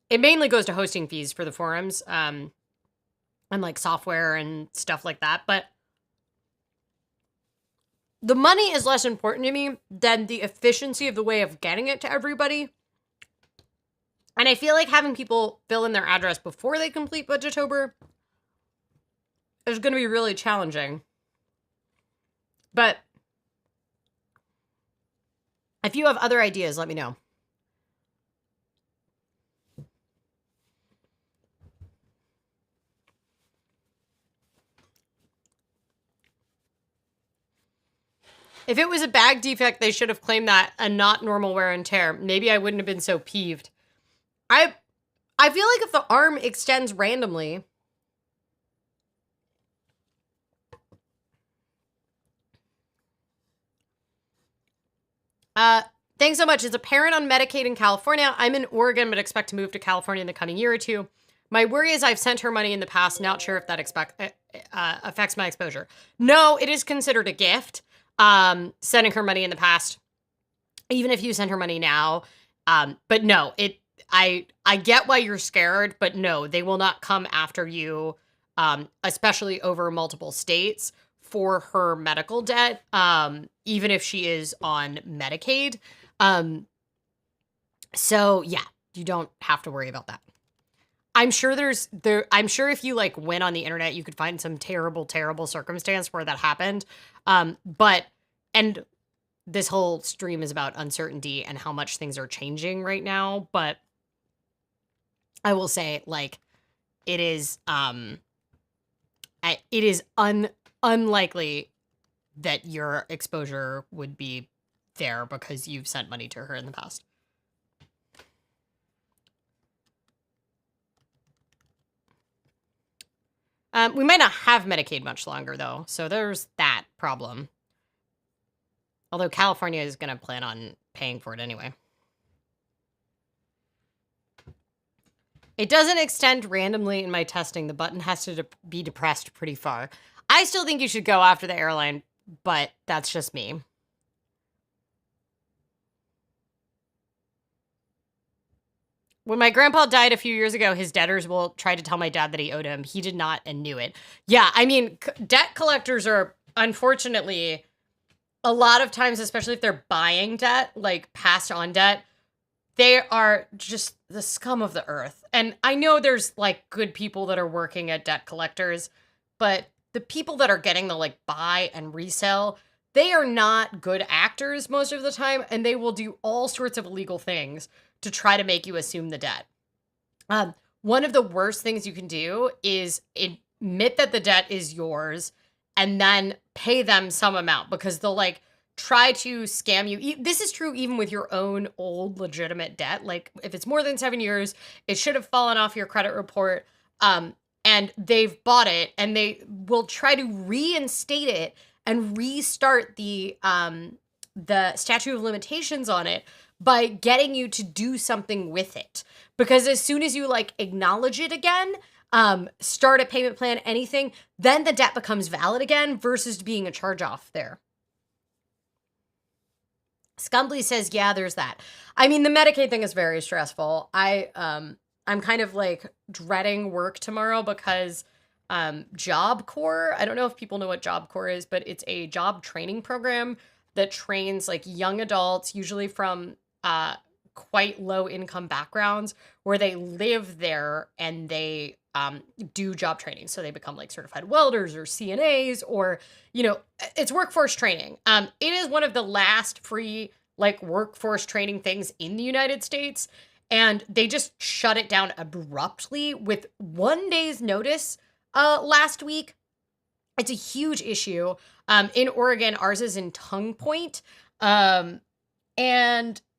it mainly goes to hosting fees for the forums, and, like, software and stuff like that, but the money is less important to me than the efficiency of the way of getting it to everybody. And I feel like having people fill in their address before they complete Budgetober is going to be really challenging. But if you have other ideas, let me know. If it was a bag defect, they should have claimed that and not normal wear and tear. Maybe I wouldn't have been so peeved. I feel like if the arm extends randomly, thanks so much. As a parent on Medicaid in California, I'm in Oregon, but expect to move to California in the coming year or two. My worry is I've sent her money in the past, not sure if that affects my exposure. No, it is considered a gift. Sending her money in the past, even if you send her money now. But no, I get why you're scared, but no, they will not come after you, especially over multiple states for her medical debt, even if she is on Medicaid. So yeah, you don't have to worry about that. I'm sure I'm sure if you like went on the internet, you could find some terrible, terrible circumstance where that happened. But and this whole stream is about uncertainty and how much things are changing right now. But I will say, like, it is unlikely that your exposure would be there because you've sent money to her in the past. We might not have Medicaid much longer, though, so there's that problem. Although California is going to plan on paying for it anyway. It doesn't extend randomly in my testing. The button has to be depressed pretty far. I still think you should go after the airline, but that's just me. When my grandpa died a few years ago, his debtors will try to tell my dad that he owed him. He did not and knew it. Yeah, I mean, debt collectors are, unfortunately, a lot of times, especially if they're buying debt, like passed on debt, they are just the scum of the earth. And I know there's like good people that are working at debt collectors, but the people that are getting the like buy and resell, they are not good actors most of the time, and they will do all sorts of illegal things to try to make you assume the debt. One of the worst things you can do is admit that the debt is yours and then pay them some amount, because they'll like try to scam you. This is true even with your own old legitimate debt. Like if it's more than 7 years, it should have fallen off your credit report. And they've bought it, and they will try to reinstate it and restart the statute of limitations on it by getting you to do something with it. Because as soon as you like acknowledge it again, start a payment plan, anything, then the debt becomes valid again versus being a charge off there. Scumbly says, yeah, there's that. I mean, the Medicaid thing is very stressful. I'm kind of like dreading work tomorrow because Job Corps, I don't know if people know what Job Corps is, but it's a job training program that trains like young adults, usually from quite low income backgrounds, where they live there and they do job training. So they become like certified welders or CNAs, or, you know, it's workforce training. It is one of the last free like workforce training things in the United States. And they just shut it down abruptly with 1 day's notice last week. It's a huge issue. In Oregon, ours is in Tongue Point. And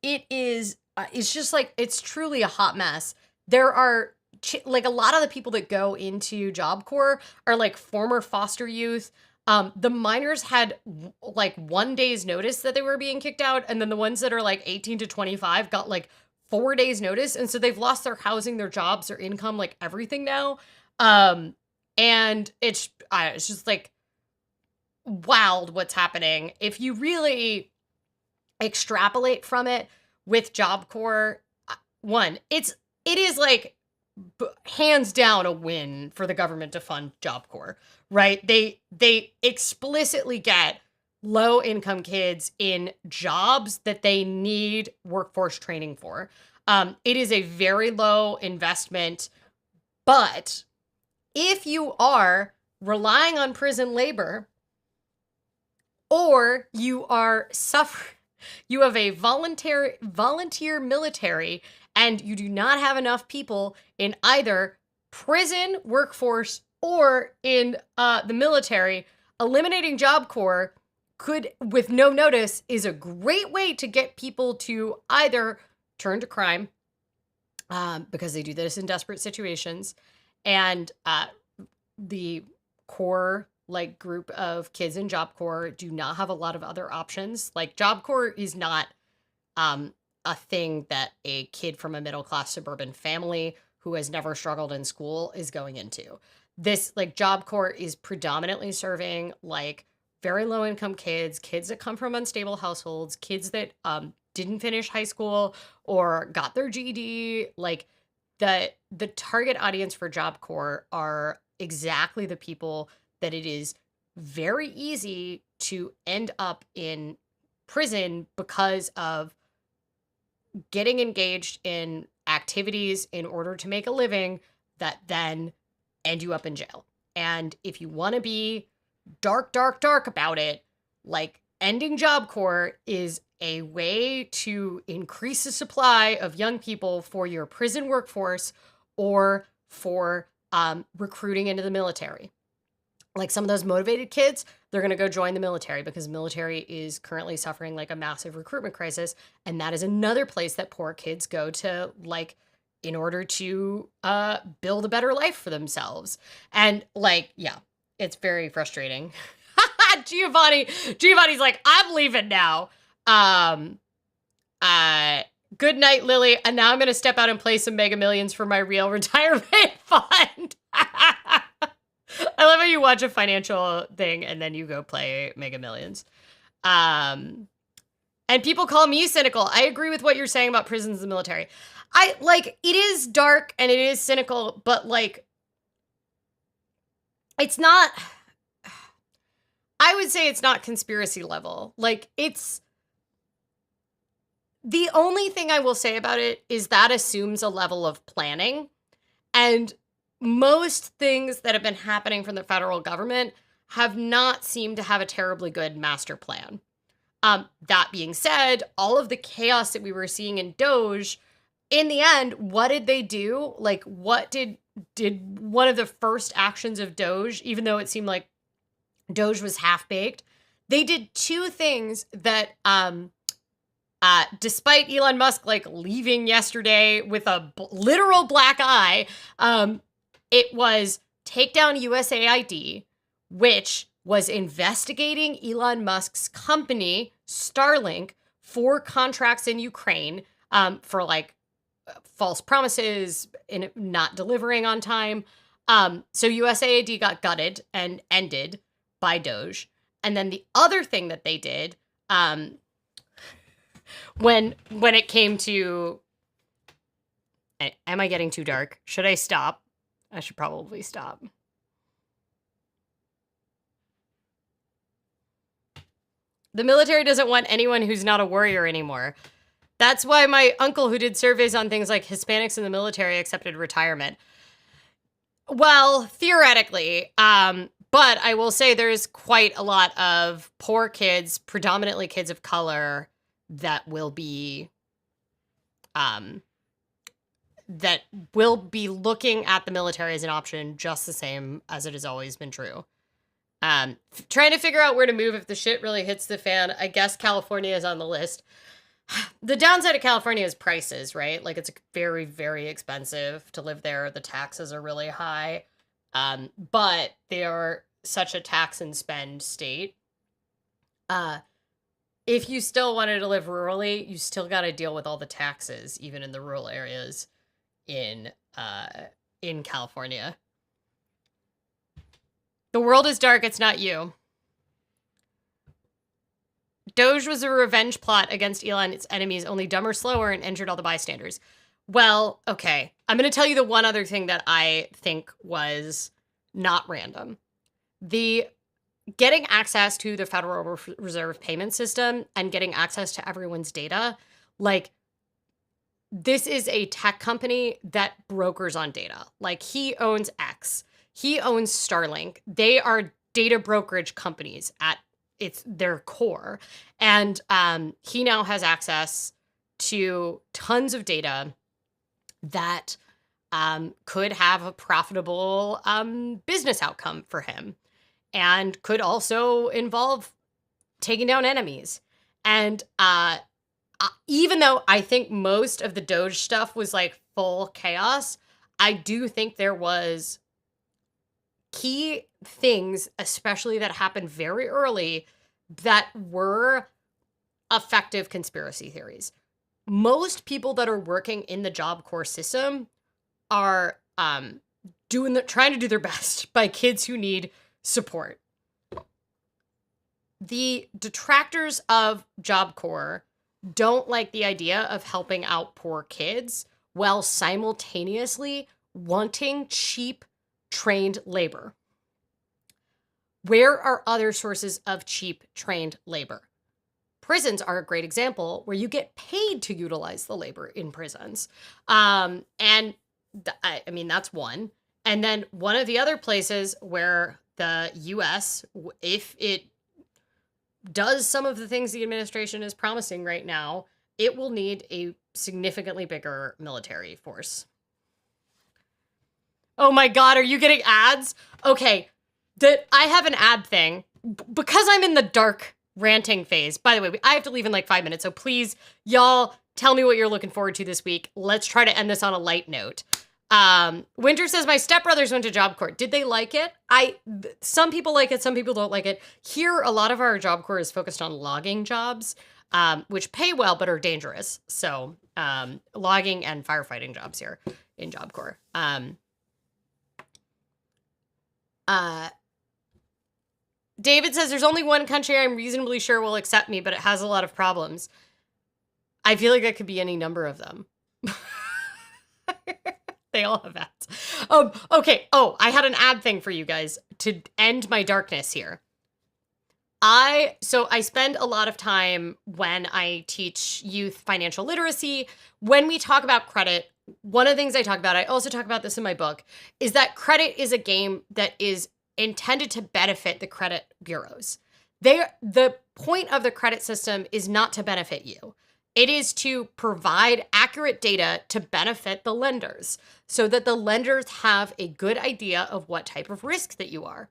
it is, it's just like, it's truly a hot mess. There are, like, a lot of the people that go into Job Corps are, like, former foster youth. The minors had, like, 1 day's notice that they were being kicked out, and then the ones that are, like, 18 to 25 got, like, 4 days notice, and so they've lost their housing, their jobs, their income, like, everything now. And it's just, like, wild what's happening. If you really extrapolate from it with Job Corps, one, it is like hands down a win for the government to fund Job Corps, right? They explicitly get low income kids in jobs that they need workforce training for. It is a very low investment, but if you are relying on prison labor, or you are you have a volunteer military, and you do not have enough people in either prison workforce or in the military, eliminating Job Corps could, with no notice, is a great way to get people to either turn to crime, because they do this in desperate situations, and the core like group of kids in Job Corps do not have a lot of other options. Like Job Corps is not a thing that a kid from a middle class suburban family who has never struggled in school is going into. this like Job Corps is predominantly serving like very low income kids, kids that come from unstable households, kids that didn't finish high school or got their GED. Like the target audience for Job Corps are exactly the people that it is very easy to end up in prison because of getting engaged in activities in order to make a living that then end you up in jail. And if you want to be dark, dark, dark about it, like ending Job Corps is a way to increase the supply of young people for your prison workforce or for recruiting into the military. Like some of those motivated kids, they're going to go join the military because the military is currently suffering like a massive recruitment crisis. And that is another place that poor kids go to, like, in order to build a better life for themselves. And like, yeah, it's very frustrating. Giovanni's like, I'm leaving now. Good night, Lily. And now I'm going to step out and play some Mega Millions for my real retirement fund. I love how you watch a financial thing and then you go play Mega Millions. And people call me cynical. I agree with what you're saying about prisons and the military. I like, it is dark and it is cynical, but like, it's not, I would say it's not conspiracy level. Like, it's, the only thing I will say about it is that assumes a level of planning. And most things that have been happening from the federal government have not seemed to have a terribly good master plan. That being said, all of the chaos that we were seeing in Doge, in the end, what did they do? Like, what did one of the first actions of Doge, even though it seemed like Doge was half-baked, they did two things that, despite Elon Musk, like, leaving yesterday with a literal black eye, it was take down USAID, which was investigating Elon Musk's company, Starlink, for contracts in Ukraine, for like false promises and not delivering on time. So USAID got gutted and ended by Doge. And then the other thing that they did, when it came to, am I getting too dark? Should I stop? I should probably stop. The military doesn't want anyone who's not a warrior anymore. That's why my uncle, who did surveys on things like Hispanics in the military, accepted retirement. Well, theoretically, but I will say there's quite a lot of poor kids, predominantly kids of color, that will be looking at the military as an option just the same as it has always been true. Trying to figure out where to move if the shit really hits the fan. I guess California is on the list. The downside of California is prices, right? Like, it's very, very expensive to live there. The taxes are really high. But they are such a tax and spend state. If you still wanted to live rurally, you still got to deal with all the taxes, even in the rural areas in California. The world is dark, it's not you. Doge was a revenge plot against Elon and its enemies, only dumber, slower, and injured all the bystanders. Well, okay. I'm going to tell you the one other thing that I think was not random. The getting access to the Federal Reserve payment system and getting access to everyone's data, like, this is a tech company that brokers on data. Like, he owns X. He owns Starlink. They are data brokerage companies at their core. And he now has access to tons of data that could have a profitable business outcome for him and could also involve taking down enemies. And even though I think most of the Doge stuff was like full chaos, I do think there was key things, especially that happened very early, that were effective conspiracy theories. Most people that are working in the Job Corps system are trying to do their best by kids who need support. The detractors of Job Corps don't like the idea of helping out poor kids while simultaneously wanting cheap, trained labor. Where are other sources of cheap, trained labor? Prisons are a great example where you get paid to utilize the labor in prisons. I mean, that's one. And then one of the other places where the U.S., if it does some of the things the administration is promising right now, it will need a significantly bigger military force. Oh my God, are you getting ads? Okay, I have an ad thing because I'm in the dark ranting phase. By the way, I have to leave in like 5 minutes, so please, y'all, tell me what you're looking forward to this week. Let's try to end this on a light note. Winter says, my stepbrothers went to Job Corps. Did they like it? Some people like it, some people don't like it. Here, a lot of our Job Corps is focused on logging jobs, which pay well but are dangerous. So, logging and firefighting jobs here in Job Corps. David says, there's only one country I'm reasonably sure will accept me, but it has a lot of problems. I feel like that could be any number of them. They all have ads. Okay. Oh, I had an ad thing for you guys to end my darkness here. So I spend a lot of time when I teach youth financial literacy. When we talk about credit, one of the things I talk about, I also talk about this in my book, is that credit is a game that is intended to benefit the credit bureaus. The point of the credit system is not to benefit you. It is to provide accurate data to benefit the lenders so that the lenders have a good idea of what type of risk that you are.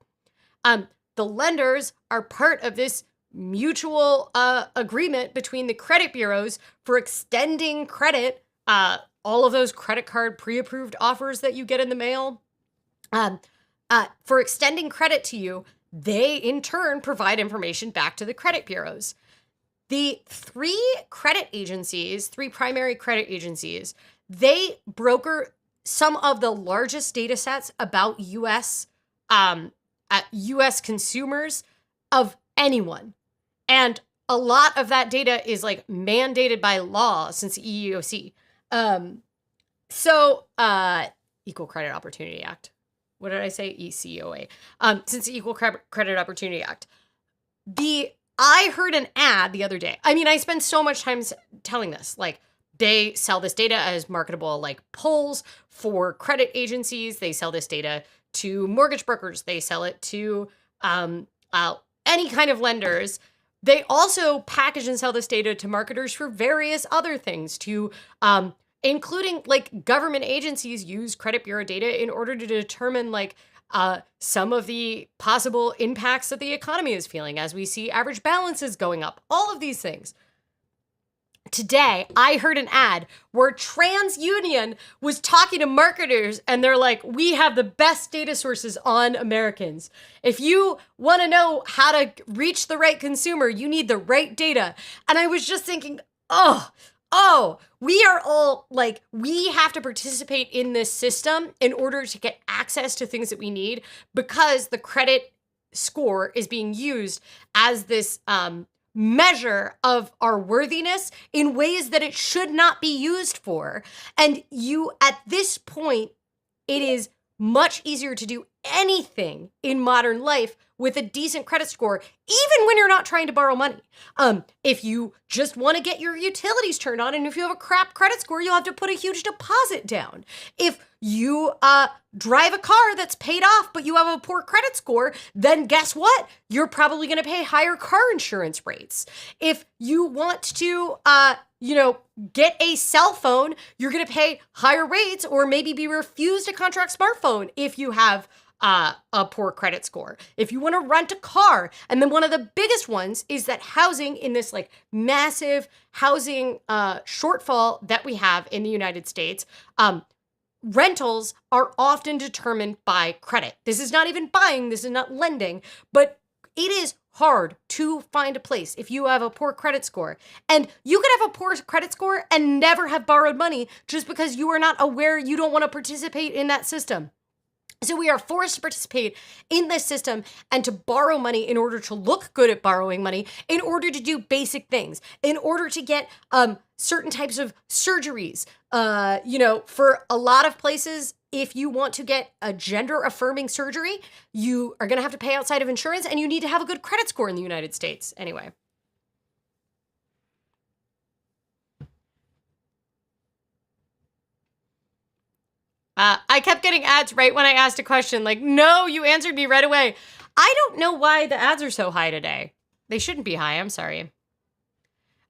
The lenders are part of this mutual agreement between the credit bureaus for extending credit, all of those credit card pre-approved offers that you get in the mail. For extending credit to you, they in turn provide information back to the credit bureaus. The three primary credit agencies, they broker some of the largest data sets about U.S. Consumers of anyone. And a lot of that data is like mandated by law since the EEOC. Equal Credit Opportunity Act. What did I say? ECOA. Since the Equal Credit Opportunity Act. I heard an ad the other day. I mean, I spend so much time telling this. Like, they sell this data as marketable, like, polls for credit agencies. They sell this data to mortgage brokers. They sell it to any kind of lenders. They also package and sell this data to marketers for various other things, to including, like, government agencies use credit bureau data in order to determine, like, some of the possible impacts that the economy is feeling as we see average balances going up. All of these things. Today, I heard an ad where TransUnion was talking to marketers and they're like, we have the best data sources on Americans. If you want to know how to reach the right consumer, you need the right data. And I was just thinking, we are all like, we have to participate in this system in order to get access to things that we need, because the credit score is being used as this measure of our worthiness in ways that it should not be used for. And at this point, it is much easier to do anything in modern life with a decent credit score, even when you're not trying to borrow money. If you just want to get your utilities turned on, and if you have a crap credit score, you'll have to put a huge deposit down. If you drive a car that's paid off, but you have a poor credit score, then guess what? You're probably going to pay higher car insurance rates. If you want to, get a cell phone, you're going to pay higher rates, or maybe be refused a contract smartphone if you have a poor credit score. If you want to rent a car, and then one of the biggest ones is that housing, in this like massive housing shortfall that we have in the United States, rentals are often determined by credit. This is not even buying, this is not lending, but it is hard to find a place if you have a poor credit score. And you could have a poor credit score and never have borrowed money just because you are not aware, you don't want to participate in that system. So we are forced to participate in this system and to borrow money in order to look good at borrowing money, in order to do basic things, in order to get certain types of surgeries. For a lot of places, if you want to get a gender affirming surgery, you are going to have to pay outside of insurance, and you need to have a good credit score in the United States. Anyway. I kept getting ads right when I asked a question. Like, no, you answered me right away. I don't know why the ads are so high today. They shouldn't be high. I'm sorry.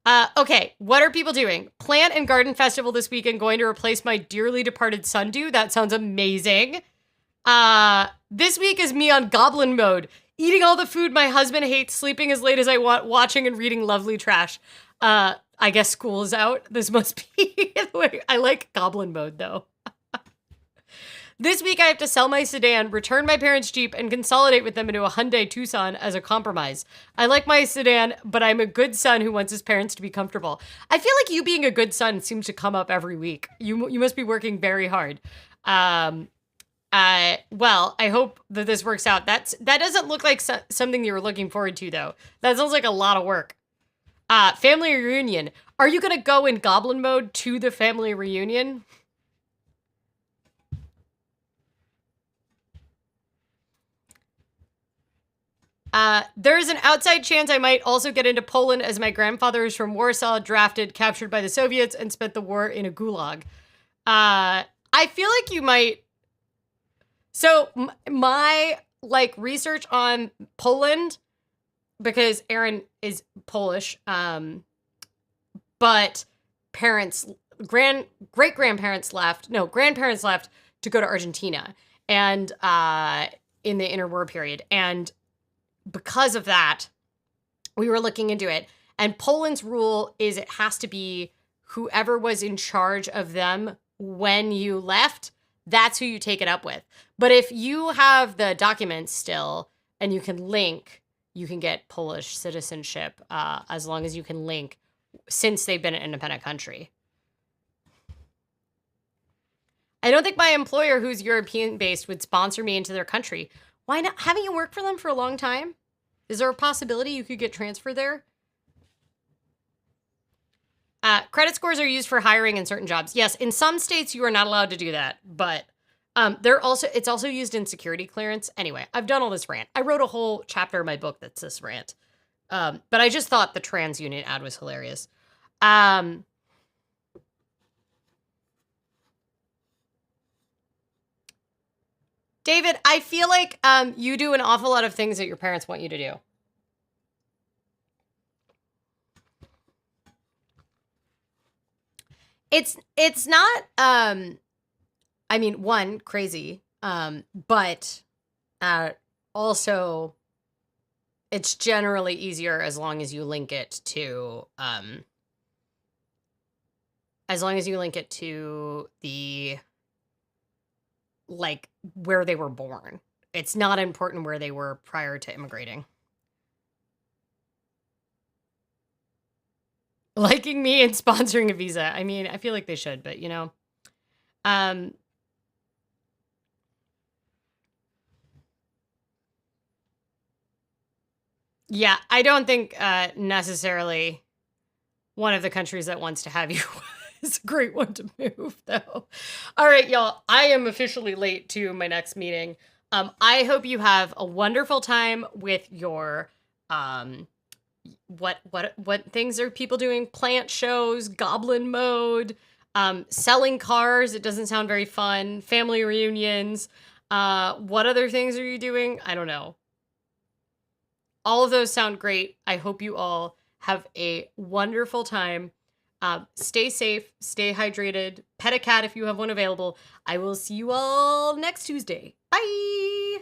Okay, what are people doing? Plant and garden festival this weekend, going to replace my dearly departed sundew. That sounds amazing. This week is me on goblin mode, eating all the food my husband hates, sleeping as late as I want, watching and reading lovely trash. I guess school is out. This must be the way. I like goblin mode though. This week I have to sell my sedan, return my parents' Jeep, and consolidate with them into a Hyundai Tucson as a compromise. I like my sedan, but I'm a good son who wants his parents to be comfortable. I feel like you being a good son seems to come up every week. You must be working very hard. Well, I hope that this works out. That doesn't look like something you were looking forward to, though. That sounds like a lot of work. Family reunion. Are you going to go in goblin mode to the family reunion? There's an outside chance I might also get into Poland, as my grandfather is from Warsaw, drafted, captured by the Soviets, and spent the war in a gulag. I feel like you might. So my research on Poland, because Aaron is Polish, but grandparents left to go to Argentina, and in the interwar period, and because of that, we were looking into it. And Poland's rule is it has to be whoever was in charge of them when you left, that's who you take it up with. But if you have the documents still and you can link, you can get Polish citizenship as long as you can link since they've been an independent country. I don't think my employer, who's European-based, would sponsor me into their country. Why not? Haven't you worked for them for a long time? Is there a possibility you could get transferred there? Credit scores are used for hiring in certain jobs. Yes, in some states you are not allowed to do that, but it's also used in security clearance. Anyway, I've done all this rant. I wrote a whole chapter in my book that's this rant. But I just thought the TransUnion ad was hilarious. David, I feel like you do an awful lot of things that your parents want you to do. It's not one, crazy, but also it's generally easier as long as you link it to the where they were born. It's not important where they were prior to immigrating. Liking me and sponsoring a visa. I mean, I feel like they should, but yeah, I don't think necessarily one of the countries that wants to have you is a great one to move, though. All right, y'all. I am officially late to my next meeting. I hope you have a wonderful time with your what things are people doing? Plant shows, goblin mode, selling cars. It doesn't sound very fun. Family reunions. What other things are you doing? I don't know. All of those sound great. I hope you all have a wonderful time. Stay safe, stay hydrated, pet a cat if you have one available. I will see you all next Tuesday. Bye!